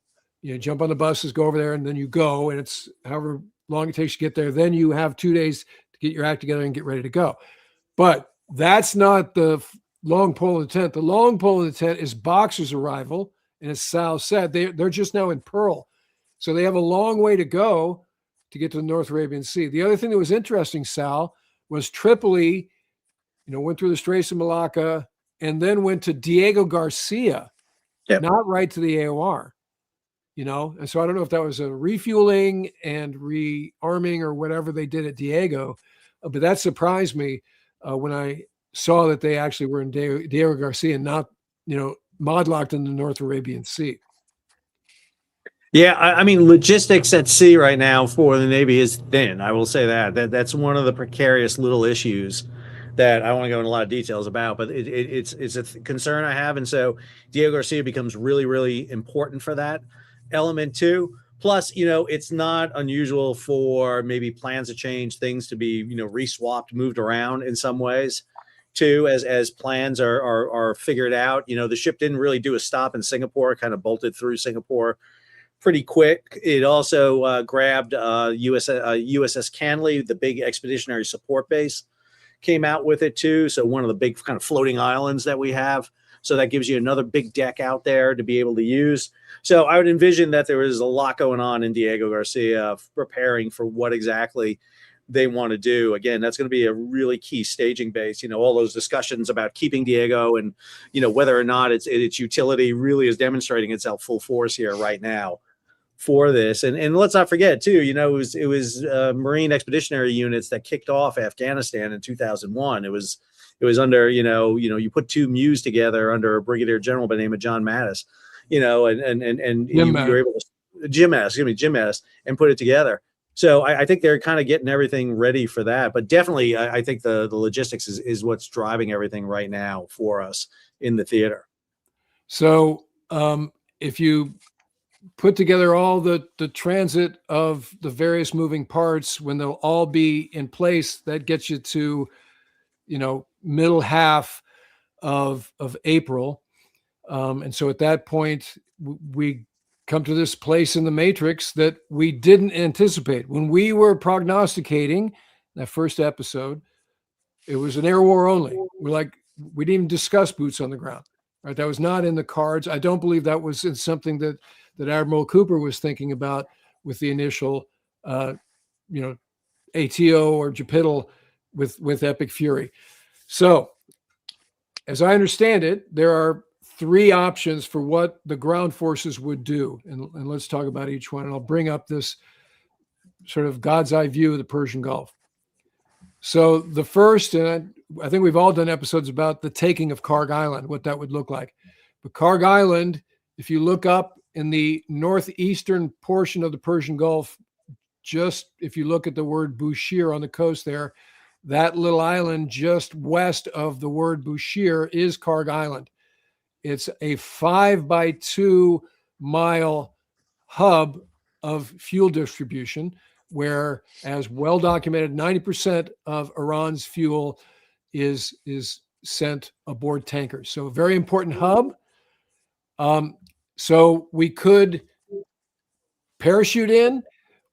Jump on the buses, go over there, and then you go. And it's however long it takes to get there. Then you have 2 days to get your act together and get ready to go. But that's not the long pole of the tent. The long pole of the tent is Boxer's arrival. And as Sal said, they're just now in Pearl. So they have a long way to go to get to the North Arabian Sea. The other thing that was interesting, Sal, was Tripoli, went through the Straits of Malacca and then went to Diego Garcia, not right to the AOR, And so I don't know if that was a refueling and rearming or whatever they did at Diego, but that surprised me when I saw that they actually were in Diego Garcia and not, modlocked in the North Arabian Sea. Yeah, I mean, logistics at sea right now for the Navy is thin. I will say that's one of the precarious little issues that I want to go into a lot of details about, but it's a concern I have. And so Diego Garcia becomes really, really important for that element too. Plus, it's not unusual for maybe plans to change, things to be, reswapped, moved around in some ways too, as plans are figured out. The ship didn't really do a stop in Singapore, kind of bolted through Singapore pretty quick. It also grabbed USS Canley, the big expeditionary support base, came out with it too. So one of the big kind of floating islands that we have. So that gives you another big deck out there to be able to use. So I would envision that there is a lot going on in Diego Garcia preparing for what exactly they want to do. Again, that's going to be a really key staging base. All those discussions about keeping Diego and, whether or not its utility really is demonstrating itself full force here right now for this. And let's not forget too, it was Marine expeditionary units that kicked off Afghanistan in 2001. It was under, you put two MEUs together under a brigadier general by the name of John Mattis, and you were able to Jim Mattis, and put it together. So I think they're kind of getting everything ready for that. But definitely, I think the logistics is what's driving everything right now for us in the theater. So if you put together all the transit of the various moving parts, when they'll all be in place, that gets you to, middle half of April. And so at that point, we come to this place in the matrix that we didn't anticipate. When we were prognosticating that first episode, it was an air war only. We didn't even discuss boots on the ground, right? That was not in the cards. I don't believe that was in something that Admiral Cooper was thinking about with the initial, ATO or JPITL with Epic Fury. So as I understand it, there are three options for what the ground forces would do. And let's talk about each one. And I'll bring up this sort of God's eye view of the Persian Gulf. So the first, and I think we've all done episodes about the taking of Karg Island, what that would look like. But Karg Island, if you look up in the northeastern portion of the Persian Gulf, just if you look at the word Bushehr on the coast there, that little island just west of the word Bushehr is Karg Island. It's a 5 by 2 mile hub of fuel distribution, where, as well documented, 90% of Iran's fuel is sent aboard tankers. So a very important hub. So we could parachute in,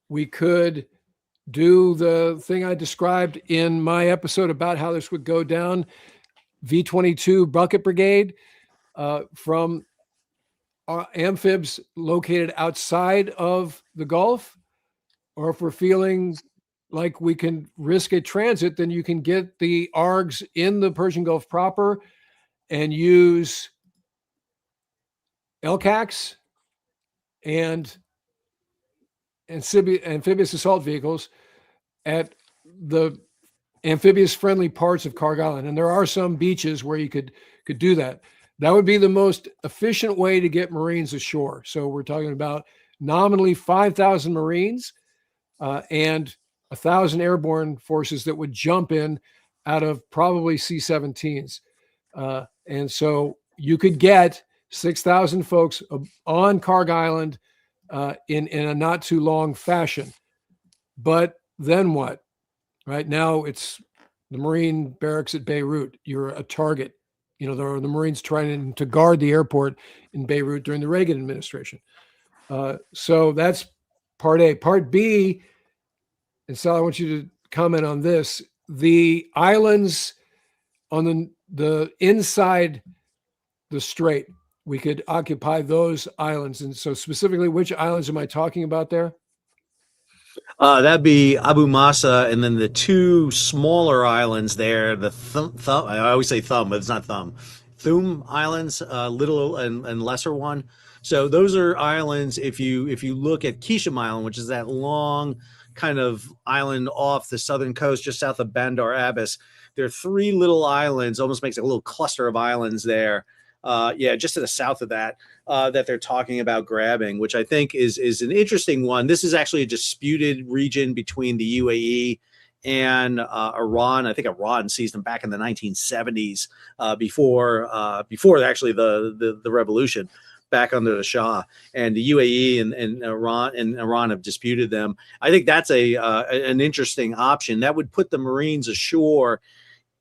we could do the thing I described in my episode about how this would go down, V-22 Bucket Brigade, from amphibs located outside of the Gulf. Or if we're feeling like we can risk a transit, then you can get the ARGs in the Persian Gulf proper and use LCACs and amphibious assault vehicles at the amphibious friendly parts of Karg Island. And there are some beaches where you could do that. That would be the most efficient way to get Marines ashore. So we're talking about nominally 5,000 Marines and 1,000 airborne forces that would jump in out of probably C-17s. And so you could get 6,000 folks on Karg Island in a not too long fashion. But then what? Right now it's the Marine barracks at Beirut. You're a target. You know, there are the Marines trying to guard the airport in Beirut during the Reagan administration. So that's part A. Part B, and Sal, I want you to comment on this. The islands on the inside the strait, we could occupy those islands. And so specifically, which islands am I talking about there? That'd be Abu Masa, and then the two smaller islands there, the I always say Thumb, but it's not Thumb. Thum Islands, little and lesser one. So those are islands. If you look at Kishim Island, which is that long kind of island off the southern coast, just south of Bandar Abbas, there are three little islands. Almost makes a little cluster of islands there. Just to the south of that, that they're talking about grabbing, which I think is an interesting one. This is actually a disputed region between the UAE and Iran. I think Iran seized them back in the 1970s, before actually the revolution back under the Shah, and the UAE and Iran have disputed them. I think that's an interesting option that would put the Marines ashore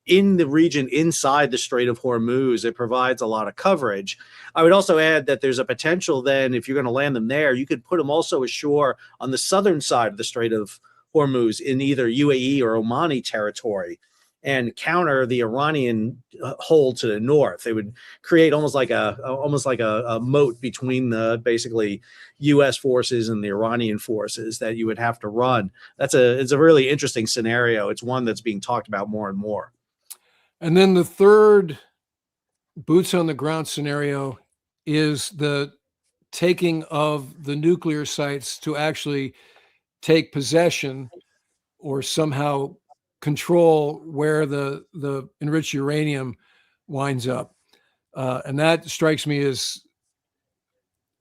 in the region inside the Strait of Hormuz. It provides a lot of coverage. I would also add that there's a potential then, if you're going to land them there, you could put them also ashore on the southern side of the Strait of Hormuz in either UAE or Omani territory and counter the Iranian hold to the north. They would create almost like a moat between the basically U.S. forces and the Iranian forces that you would have to run. It's a really interesting scenario. It's one that's being talked about more and more. And then the third boots on the ground scenario is the taking of the nuclear sites to actually take possession or somehow control where the enriched uranium winds up. And that strikes me as,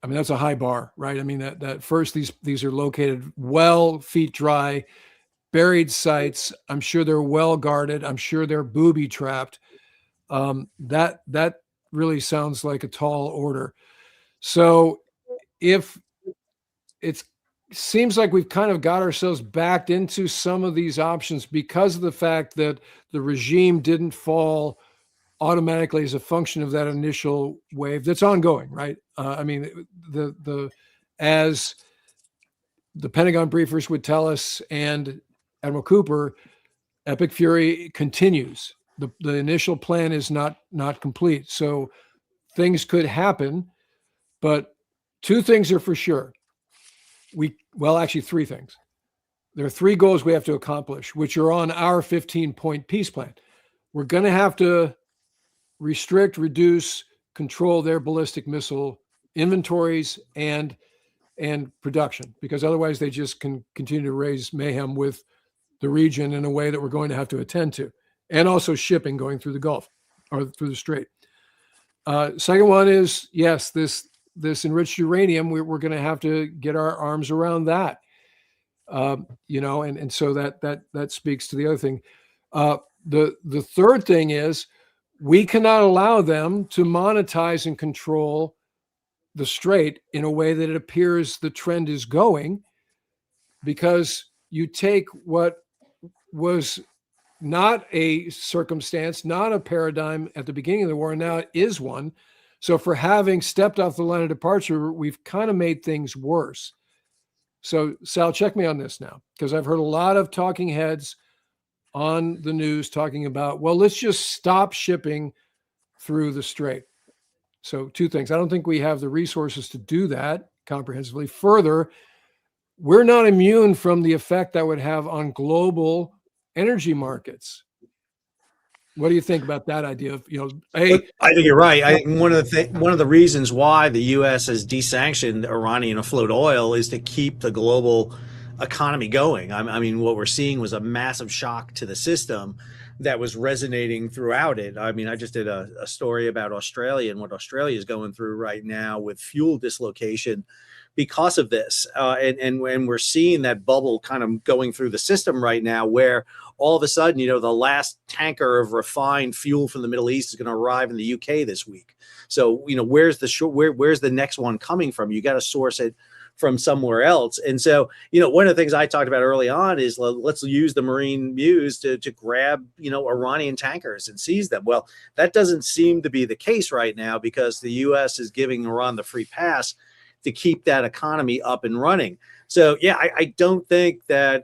I mean, that's a high bar, right? I mean, that first, these are located well, feet dry, buried sites. I'm sure they're well guarded. I'm sure they're booby trapped. That really sounds like a tall order. So if it seems like we've kind of got ourselves backed into some of these options because of the fact that the regime didn't fall automatically as a function of that initial wave that's ongoing, right? I mean, as the Pentagon briefers would tell us, and Admiral Cooper, Epic Fury continues. The initial plan is not complete. So things could happen, but two things are for sure. Actually three things. There are three goals we have to accomplish, which are on our 15-point peace plan. We're going to have to restrict, reduce control their ballistic missile inventories and production, because otherwise they just can continue to raise mayhem with the region in a way that we're going to have to attend to, and also shipping going through the Gulf or through the Strait. Second one is, yes, this enriched uranium, we're going to have to get our arms around that. And so that speaks to the other thing. The third thing is, we cannot allow them to monetize and control the Strait in a way that it appears the trend is going, because you take what was not a circumstance, not a paradigm at the beginning of the war, and now it is one. So for having stepped off the line of departure, we've kind of made things worse. So Sal, check me on this now, because I've heard a lot of talking heads on the news talking about, well, let's just stop shipping through the Strait. So two things. I don't think we have the resources to do that comprehensively. Further, we're not immune from the effect that would have on global energy markets. What do you think about that idea of, I think you're right. I think one of the reasons why the U.S. has desanctioned Iranian afloat oil is to keep the global economy going. I mean, what we're seeing was a massive shock to the system that was resonating throughout it. I mean, I just did a story about Australia and what Australia is going through right now with fuel dislocation because of this. And we're seeing that bubble kind of going through the system right now, where all of a sudden, the last tanker of refined fuel from the Middle East is going to arrive in the UK this week. So, where's the next one coming from? You got to source it from somewhere else. And so, one of the things I talked about early on is, let's use the Marine Muse to grab, Iranian tankers and seize them. Well, that doesn't seem to be the case right now, because the U.S. is giving Iran the free pass to keep that economy up and running. So, yeah, I don't think that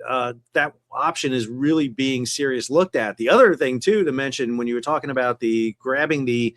that option is really being seriously looked at. The other thing, too, to mention when you were talking about grabbing the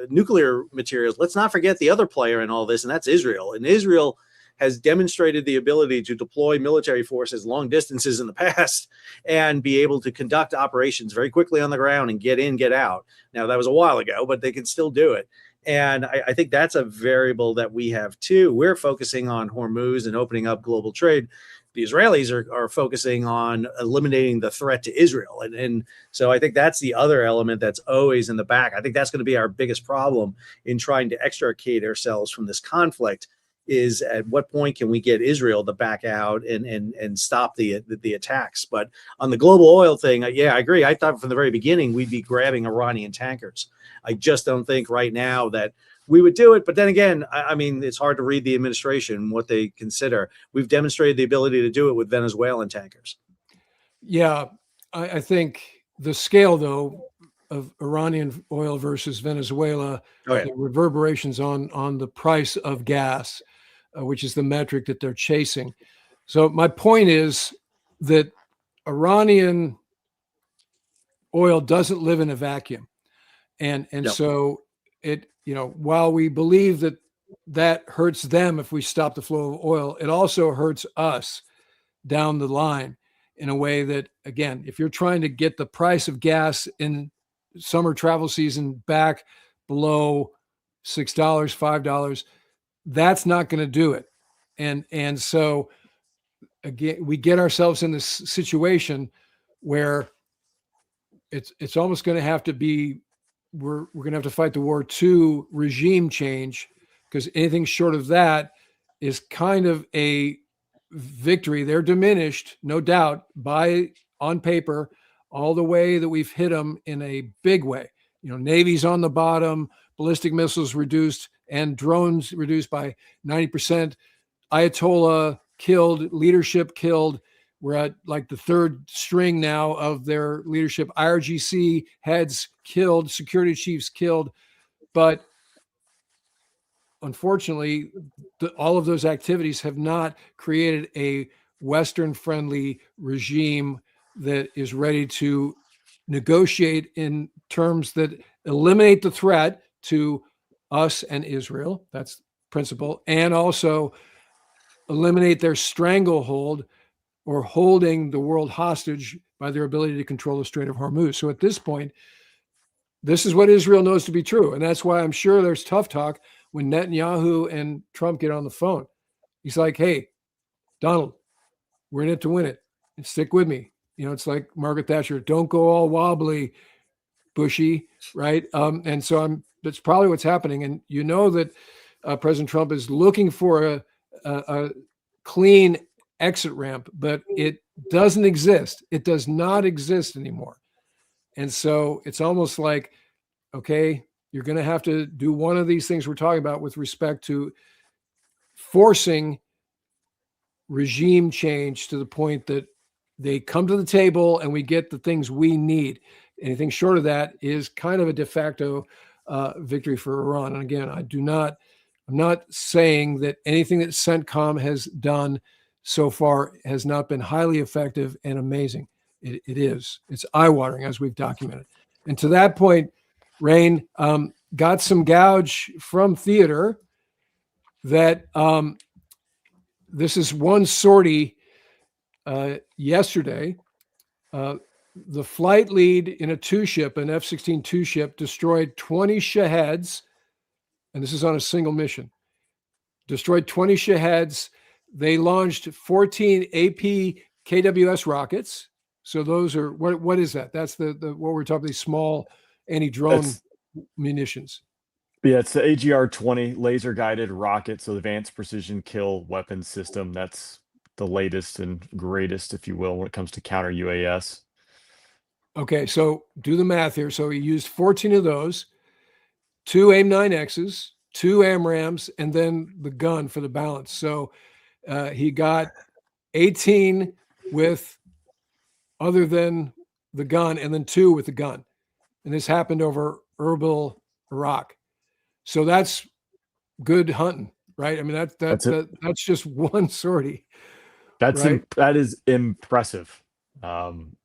nuclear materials, let's not forget the other player in all this, and that's Israel. And Israel has demonstrated the ability to deploy military forces long distances in the past and be able to conduct operations very quickly on the ground and get in, get out. Now, that was a while ago, but they can still do it. And I think that's a variable that we have too. We're focusing on Hormuz and opening up global trade. The Israelis are focusing on eliminating the threat to Israel. And so I think that's the other element that's always in the back. I think that's going to be our biggest problem in trying to extricate ourselves from this conflict, is at what point can we get Israel to back out and stop the attacks. But on the global oil thing, yeah, I agree. I thought from the very beginning we'd be grabbing Iranian tankers. I just don't think right now that we would do it. But then again, I mean, it's hard to read the administration, what they consider. We've demonstrated the ability to do it with Venezuelan tankers. Yeah, I think the scale, though, of Iranian oil versus Venezuela, the reverberations on the price of gas, which is the metric that they're chasing. So my point is that Iranian oil doesn't live in a vacuum. And so it, while we believe that hurts them if we stop the flow of oil, it also hurts us down the line in a way that, again, if you're trying to get the price of gas in summer travel season back below $6, $5, that's not going to do it. And so again, we get ourselves in this situation where it's almost going to have to be, we're going to have to fight the war to regime change, because anything short of that is kind of a victory. They're diminished, no doubt, on paper, all the way that we've hit them in a big way. Navy's on the bottom, ballistic missiles reduced, and drones reduced by 90%. Ayatollah killed, leadership killed. We're at like the third string now of their leadership. IRGC heads killed, security chiefs killed. But unfortunately, all of those activities have not created a Western-friendly regime that is ready to negotiate in terms that eliminate the threat to us and Israel. That's principle. And also eliminate their stranglehold or holding the world hostage by their ability to control the Strait of Hormuz. So at this point, this is what Israel knows to be true. And that's why I'm sure there's tough talk when Netanyahu and Trump get on the phone. He's like, hey, Donald, we're in it to win it. And stick with me. You know, it's like Margaret Thatcher, don't go all wobbly, bushy, right? And so that's probably what's happening. And you know that President Trump is looking for a clean exit ramp, but it doesn't exist. It does not exist anymore. And so it's almost like, okay, you're going to have to do one of these things we're talking about with respect to forcing regime change to the point that they come to the table and we get the things we need. Anything short of that is kind of a de facto victory for Iran. And again, I'm not saying that anything that CENTCOM has done so far has not been highly effective and amazing. It is. It's eye-watering, as we've documented. And to that point, Rain got some gouge from theater that this is one sortie yesterday. The flight lead in a two-ship, an F-16 two-ship, destroyed 20 Shaheeds, and this is on a single mission. Destroyed 20 Shaheeds. They launched 14 AP KWS rockets. So those are, what is that? That's the what we're talking, these small anti-drone munitions. Yeah, it's the AGR-20 laser-guided rocket, so advanced precision kill weapons system. That's the latest and greatest, if you will, when it comes to counter UAS. Okay, so do the math here. So he used 14 of those, 2 AIM-9Xs, 2 AMRAAMs, and then the gun for the balance. So he got 18 with other than the gun, and then 2 with the gun. And this happened over Erbil, Iraq. So that's good hunting, right? I mean, that's just one sortie. That is impressive. And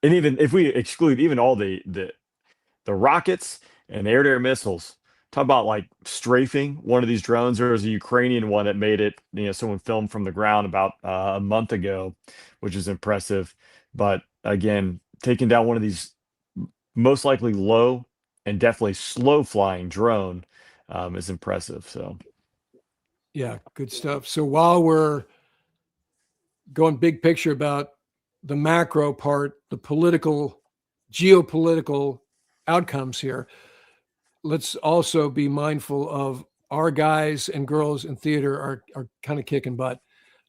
even if we exclude even all the rockets and the air-to-air missiles, talk about like strafing one of these drones. There was a Ukrainian one that made it, someone filmed from the ground about a month ago, which is impressive. But again, taking down one of these most likely low and definitely slow flying drone is impressive. So yeah, good stuff. So while we're going big picture about the macro part, the geopolitical outcomes here, let's also be mindful of our guys and girls in theater are kind of kicking butt.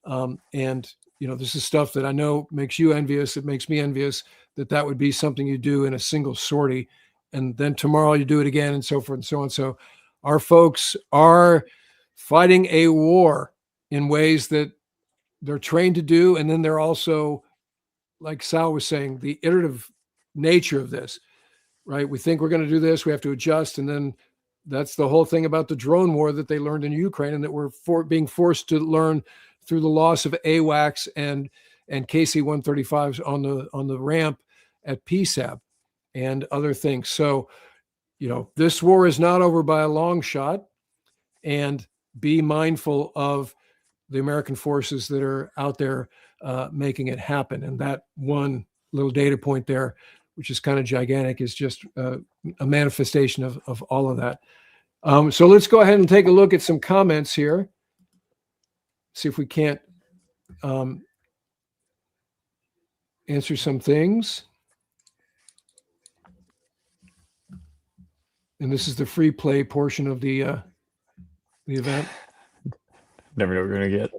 And this is stuff that I know makes you envious. It makes me envious that would be something you do in a single sortie. And then tomorrow you do it again and so forth and so on. So our folks are fighting a war in ways that they're trained to do. And then they're also, like Sal was saying, the iterative nature of this, right? We think we're going to do this. We have to adjust. And then that's the whole thing about the drone war that they learned in Ukraine and that we're being forced to learn through the loss of AWACS and KC-135s on the ramp at PSAB and other things. So, this war is not over by a long shot, and be mindful of the American forces that are out there making it happen. And that one little data point there, which is kind of gigantic, is just a manifestation of all of that. So let's go ahead and take a look at some comments here. See if we can't answer some things. And this is the free play portion of the event. Never know what we're going to get.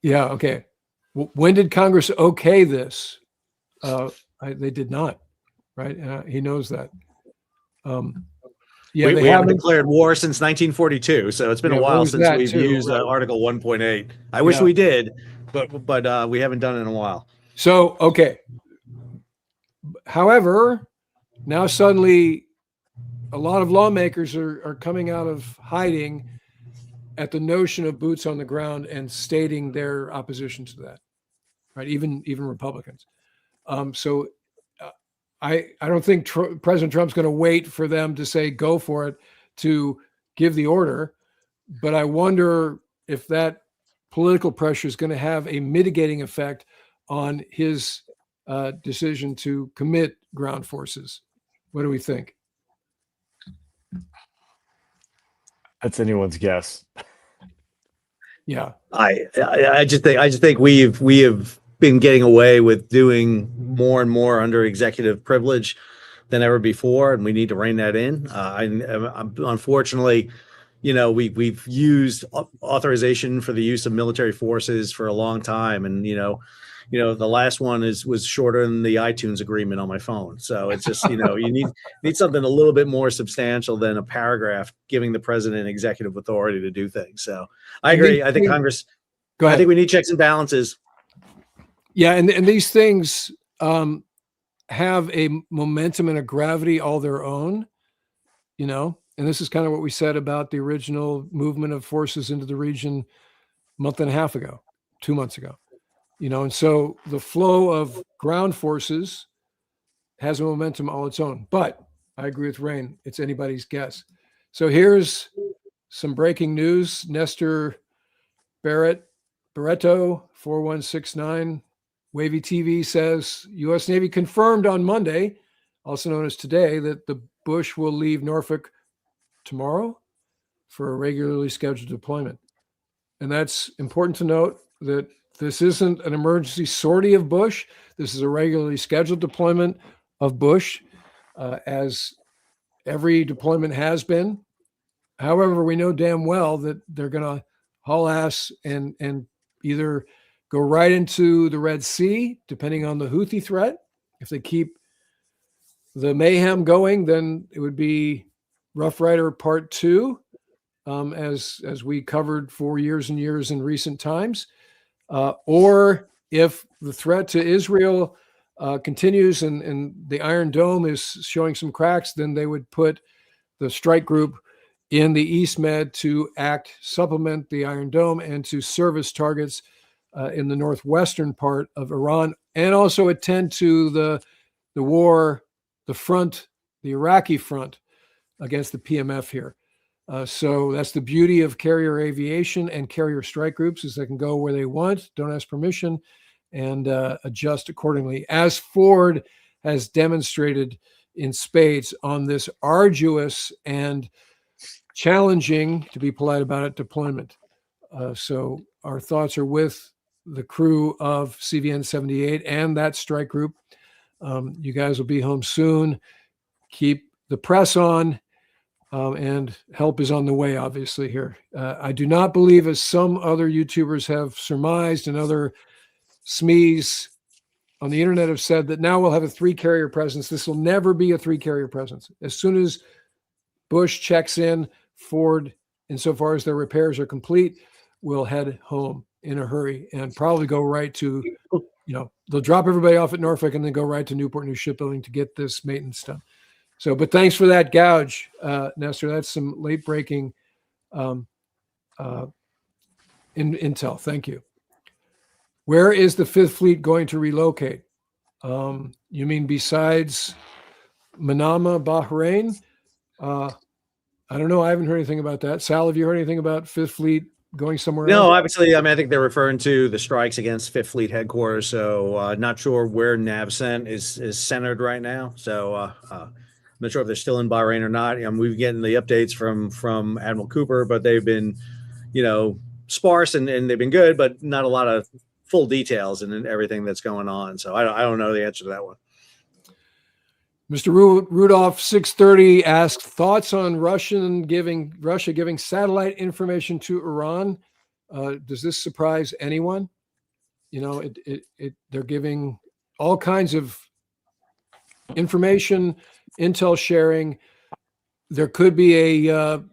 Yeah, okay. When did Congress okay this? They did not, right? He knows that. Yeah, we haven't declared war since 1942, so it's been a while since we've used Article 1.8. I wish we did, but we haven't done it in a while. So, okay. However, now suddenly a lot of lawmakers are coming out of hiding at the notion of boots on the ground and stating their opposition to that, right? Even Republicans. So I don't think President Trump's going to wait for them to say go for it to give the order, but I wonder if that political pressure is going to have a mitigating effect on his decision to commit ground forces. What do we think? That's anyone's guess. Yeah. I just think we have been getting away with doing more and more under executive privilege than ever before, and we need to rein that in. Unfortunately, we've used authorization for the use of military forces for a long time, and the last one was shorter than the iTunes agreement on my phone. So it's just you need something a little bit more substantial than a paragraph giving the president executive authority to do things. So I agree. I think Congress. Go ahead. I think we need checks and balances. Yeah, and these things have a momentum and a gravity all their own, and this is kind of what we said about the original movement of forces into the region a month and a half ago, 2 months ago, and so the flow of ground forces has a momentum all its own. But I agree with Rain, it's anybody's guess. So here's some breaking news. Nestor Barreto 4169 Wavy TV says U.S. Navy confirmed on Monday, also known as today, that the Bush will leave Norfolk tomorrow for a regularly scheduled deployment. And that's important to note that this isn't an emergency sortie of Bush. This is a regularly scheduled deployment of Bush, as every deployment has been. However, we know damn well that they're going to haul ass and either go right into the Red Sea, depending on the Houthi threat. If they keep the mayhem going, then it would be Rough Rider Part 2, as we covered for years and years in recent times. Or if the threat to Israel continues and the Iron Dome is showing some cracks, then they would put the strike group in the East Med to supplement the Iron Dome and to service targets in the northwestern part of Iran, and also attend to the war, the Iraqi front against the PMF here. So that's the beauty of carrier aviation and carrier strike groups, is they can go where they want, don't ask permission, and adjust accordingly, as Ford has demonstrated in spades on this arduous and challenging, to be polite about it, deployment. So our thoughts are with the crew of CVN 78 and that strike group. You guys will be home soon. Keep the press on, and help is on the way, obviously, here. I do not believe, as some other YouTubers have surmised and other SMEs on the internet have said, that now we'll have a 3-carrier presence. This will never be a 3-carrier presence. As soon as Bush checks in, Ford, insofar as their repairs are complete, will head home in a hurry and probably go right to, they'll drop everybody off at Norfolk and then go right to Newport News Shipbuilding to get this maintenance done. So, but thanks for that gouge, Nestor. That's some late breaking intel. Thank you. Where is the Fifth Fleet going to relocate? You mean besides Manama, Bahrain? I don't know. I haven't heard anything about that. Sal, have you heard anything about Fifth Fleet going somewhere No, else? obviously, I think they're referring to the strikes against Fifth Fleet headquarters. So not sure where NAVCENT is centered right now. So I'm not sure if they're still in Bahrain or not. We've been getting the updates from Admiral Cooper, but they've been, sparse and they've been good, but not a lot of full details and everything that's going on. So I don't know the answer to that one. Mr. Rudolph 630 asked, thoughts on Russia giving satellite information to Iran. Does this surprise anyone? They're giving all kinds of information, intel sharing. There could be an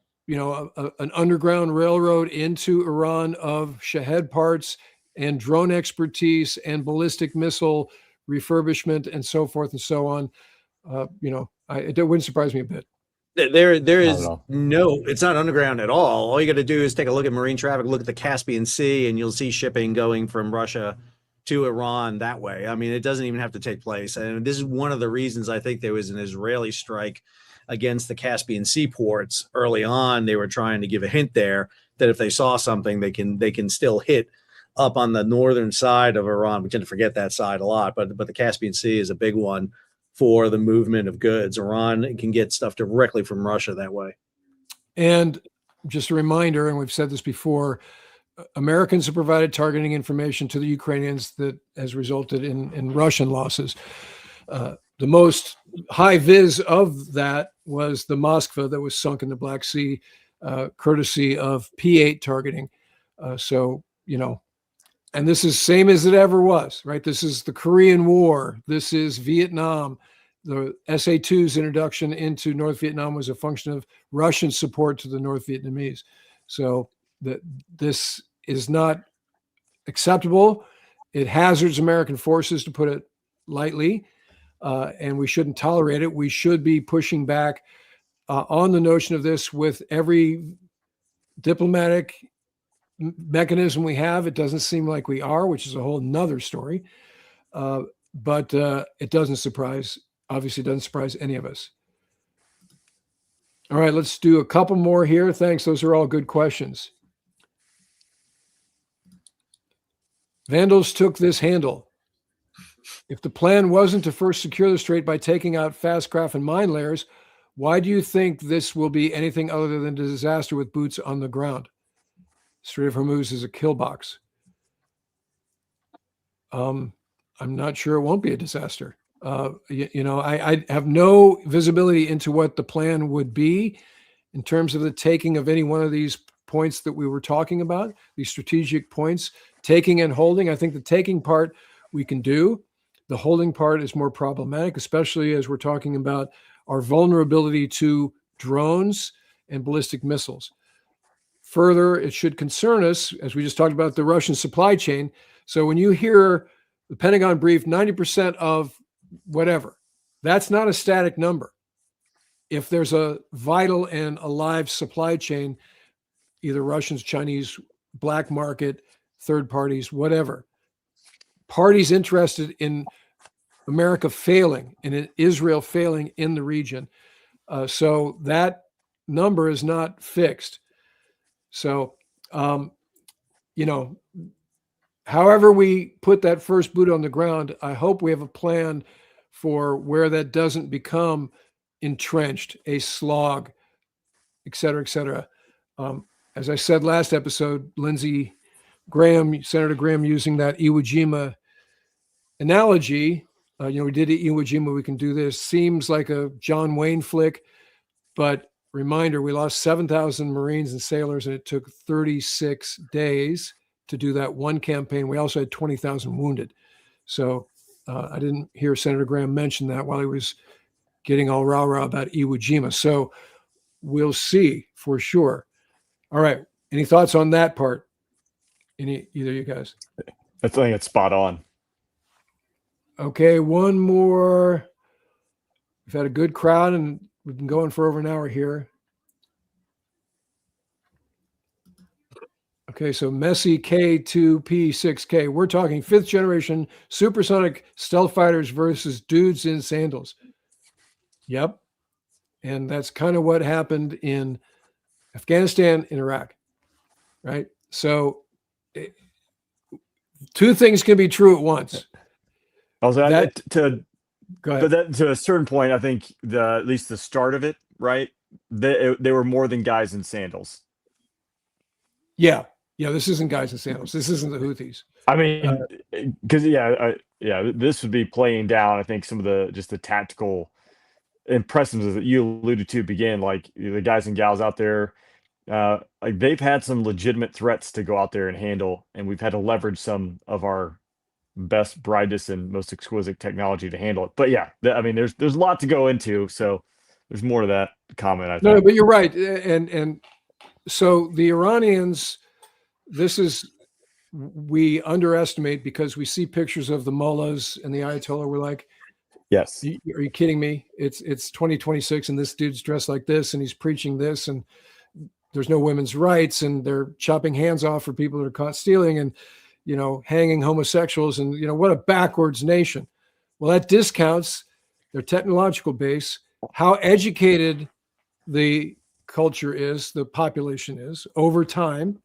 underground railroad into Iran of Shahed parts and drone expertise and ballistic missile refurbishment and so forth and so on. It wouldn't surprise me a bit. There is it's not underground at all. All you got to do is take a look at marine traffic, look at the Caspian Sea, and you'll see shipping going from Russia to Iran that way. It doesn't even have to take place. And this is one of the reasons I think there was an Israeli strike against the Caspian Sea ports early on. They were trying to give a hint there that if they saw something, they can still hit up on the northern side of Iran. We tend to forget that side a lot, but the Caspian Sea is a big one for the movement of goods. Iran can get stuff directly from Russia that way. And just a reminder, and we've said this before, Americans have provided targeting information to the Ukrainians that has resulted in Russian losses. The most high vis of that was the Moskva that was sunk in the Black Sea, courtesy of P-8 targeting. So, and this is same as it ever was, right? This is the Korean War. This is Vietnam. The SA-2's introduction into North Vietnam was a function of Russian support to the North Vietnamese. So this is not acceptable. It hazards American forces, to put it lightly, and we shouldn't tolerate it. We should be pushing back on the notion of this with every diplomatic mechanism we have. It doesn't seem like we are, which is a whole nother story. But it doesn't surprise, obviously doesn't surprise any of us. All right, let's do a couple more here. Thanks. Those are all good questions. Vandals took this handle. If the plan wasn't to first secure the strait by taking out fast craft and mine layers, why do you think this will be anything other than a disaster with boots on the ground? Strait of Hormuz is a kill box. I'm not sure it won't be a disaster. I have no visibility into what the plan would be in terms of the taking of any one of these points that we were talking about, these strategic points, taking and holding. I think the taking part we can do. The holding part is more problematic, especially as we're talking about our vulnerability to drones and ballistic missiles. Further, it should concern us, as we just talked about, the Russian supply chain. So when you hear the Pentagon brief, 90% of whatever, that's not a static number. If there's a vital and alive supply chain, either Russians, Chinese, black market, third parties, whatever, parties interested in America failing and in Israel failing in the region. So that number is not fixed. So, however we put that first boot on the ground, I hope we have a plan for where that doesn't become entrenched, a slog, et cetera, et cetera. As I said last episode, Lindsey Graham, Senator Graham, using that Iwo Jima analogy, we did Iwo Jima, we can do this, seems like a John Wayne flick, but reminder, we lost 7,000 Marines and sailors, and it took 36 days to do that one campaign. We also had 20,000 wounded. So I didn't hear Senator Graham mention that while he was getting all rah-rah about Iwo Jima. So we'll see for sure. All right. Any thoughts on that part? Either of you guys? I think it's spot on. Okay, one more. We've had a good crowd, and we've been going for over an hour here. Okay, so Messi K2P6K. We're talking 5th generation supersonic stealth fighters versus dudes in sandals. Yep. And that's kind of what happened in Afghanistan and Iraq, right? So two things can be true at once. Also, Go ahead. But that, to a certain point, I think at least the start of it, right? They were more than guys in sandals. Yeah, this isn't guys in sandals. This isn't the Houthis. I mean, because this would be playing down, I think, some of the tactical impressiveness that you alluded to begin, like the guys and gals out there, like they've had some legitimate threats to go out there and handle, and we've had to leverage some of our best, brightest, and most exquisite technology to handle it. But yeah, I mean, there's a lot to go into, so there's more to that comment, I think. No, but you're right, and so the Iranians, we underestimate because we see pictures of the mullahs and the Ayatollah. We're like, yes, are you kidding me? It's 2026 and this dude's dressed like this and he's preaching this and there's no women's rights and they're chopping hands off for people that are caught stealing and, hanging homosexuals and, what a backwards nation. Well, that discounts their technological base, how educated the culture is, the population is over time.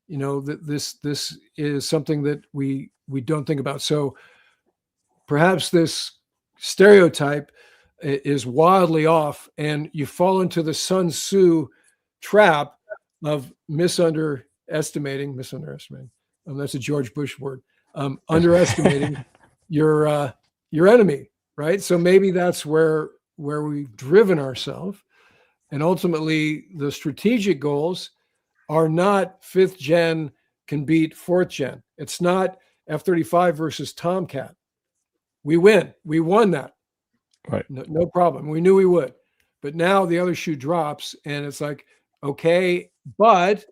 This is something that we don't think about. So perhaps this stereotype is wildly off, and you fall into the Sun Tzu trap of misunderestimating. That's a George Bush word. Underestimating your enemy, right? So maybe that's where we've driven ourselves, and ultimately the strategic goals are not 5th gen can beat 4th gen. It's not F-35 versus Tomcat. We win. We won that. Right. No problem. We knew we would. But now the other shoe drops, and it's like, okay, but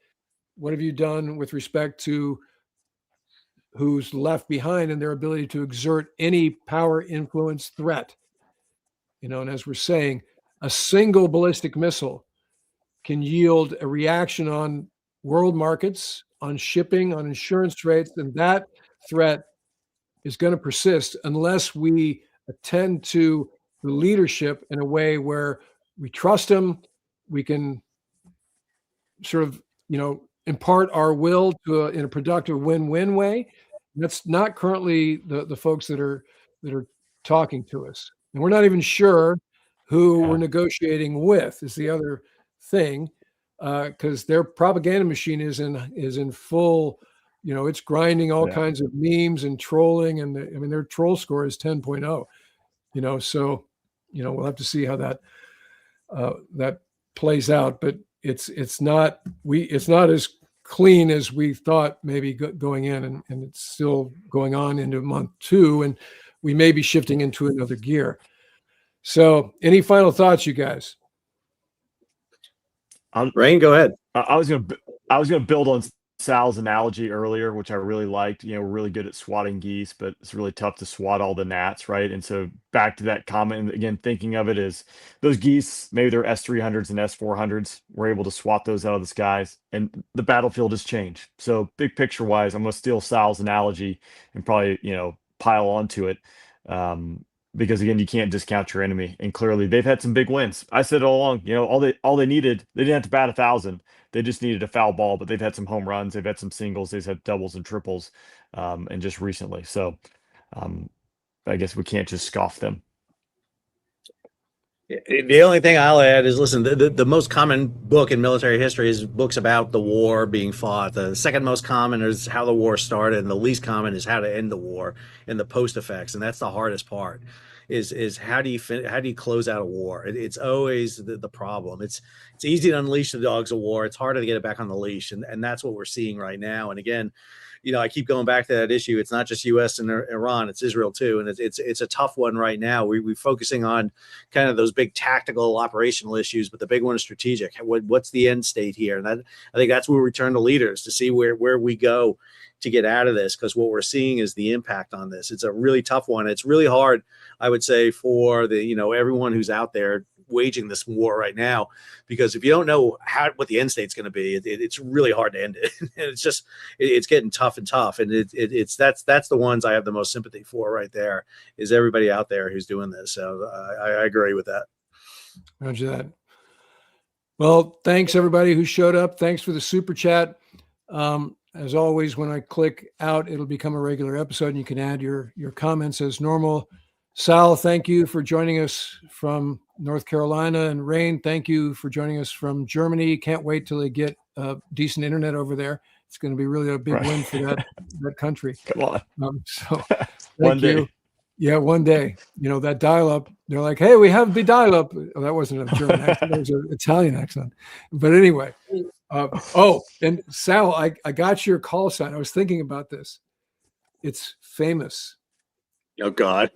what have you done with respect to who's left behind and their ability to exert any power, influence, threat? And as we're saying, a single ballistic missile can yield a reaction on world markets, on shipping, on insurance rates, and that threat is going to persist unless we attend to the leadership in a way where we trust them, we can sort of, impart our will in a productive win-win way. That's not currently the folks that are talking to us, and we're not even sure who we're negotiating with. Is the other thing, because their propaganda machine is in full. It's grinding all kinds of memes and trolling, and their troll score is 10.0. So we'll have to see how that plays out, but it's not as clean as we thought maybe going in, and it's still going on into month 2, and we may be shifting into another gear. So any final thoughts, you guys? Rain, go ahead. I was gonna build on Sal's analogy earlier, which I really liked. We're really good at swatting geese, but it's really tough to swat all the gnats, right? And so back to that comment, and again, thinking of it as those geese, maybe they're S-300s and S-400s. We're able to swat those out of the skies, and the battlefield has changed. So big picture wise, I'm going to steal Sal's analogy and probably, pile onto it. Because again, you can't discount your enemy, and clearly they've had some big wins. I said all along, all they needed, they didn't have to bat 1,000. They just needed a foul ball, but they've had some home runs, they've had some singles, they've had doubles and triples, and just recently. So I guess we can't just scoff them. The only thing I'll add is, listen, the most common book in military history is books about the war being fought. The second most common is how the war started, and the least common is how to end the war and the post effects. And that's the hardest part, is how do you close out a war? It's always the problem. It's easy to unleash the dogs of war. It's harder to get it back on the leash. And that's what we're seeing right now. And again, I keep going back to that issue. It's not just U.S. and Iran; it's Israel too, and it's a tough one right now. We're focusing on kind of those big tactical, operational issues, but the big one is strategic. What's the end state here? And I think that's where we turn to leaders to see where we go to get out of this, because what we're seeing is the impact on this. It's a really tough one. It's really hard, I would say, for the everyone who's out there waging this war right now, because if you don't know what the end state's going to be, it's really hard to end it. And it's getting tough, and that's the ones I have the most sympathy for right there, is everybody out there who's doing this. So I agree with that. Roger that. Well, thanks everybody who showed up. Thanks for the super chat. As always, when I click out, it'll become a regular episode, and you can add your comments as normal. Sal, thank you for joining us from North Carolina, and Rain, thank you for joining us from Germany. Can't wait till they get decent internet over there. It's going to be really a big win for that country. Come on. So One day. you. Yeah, one day. That dial-up, they're like, hey, we have the dial-up. Oh, that wasn't a German accent, it was an Italian accent. But anyway, and Sal, I got your call sign. I was thinking about this. It's famous. Oh, God.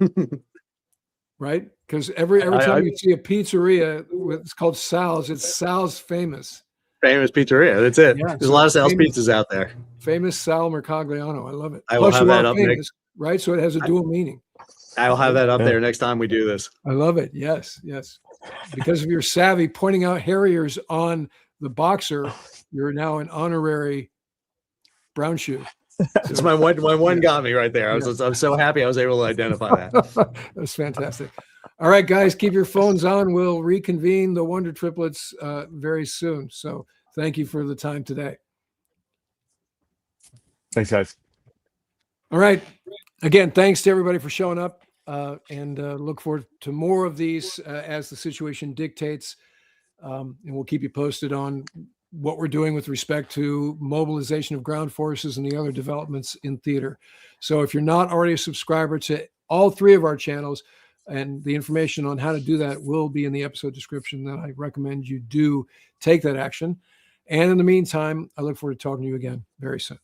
Right? Because every time you see a pizzeria, it's called Sal's. It's Sal's Famous. Famous pizzeria. That's it. Yeah, There's a lot of Sal's pizzas out there. Famous Sal Mercogliano. I love it. I will have that up next. Right? So it has a dual meaning. I will have that up there next time we do this. I love it. Yes. Because of your savvy pointing out Harriers on the boxer, you're now an honorary brown shoe. That's my one got me right there. I'm so happy I was able to identify that. That's fantastic. All right, guys, keep your phones on. We'll reconvene the Wonder Triplets very soon. So thank you for the time today. Thanks, guys. All right. Again, thanks to everybody for showing up, and look forward to more of these as the situation dictates. And we'll keep you posted on what we're doing with respect to mobilization of ground forces and the other developments in theater. So if you're not already a subscriber to all three of our channels, and the information on how to do that will be in the episode description, then I recommend you do take that action. And in the meantime, I look forward to talking to you again very soon.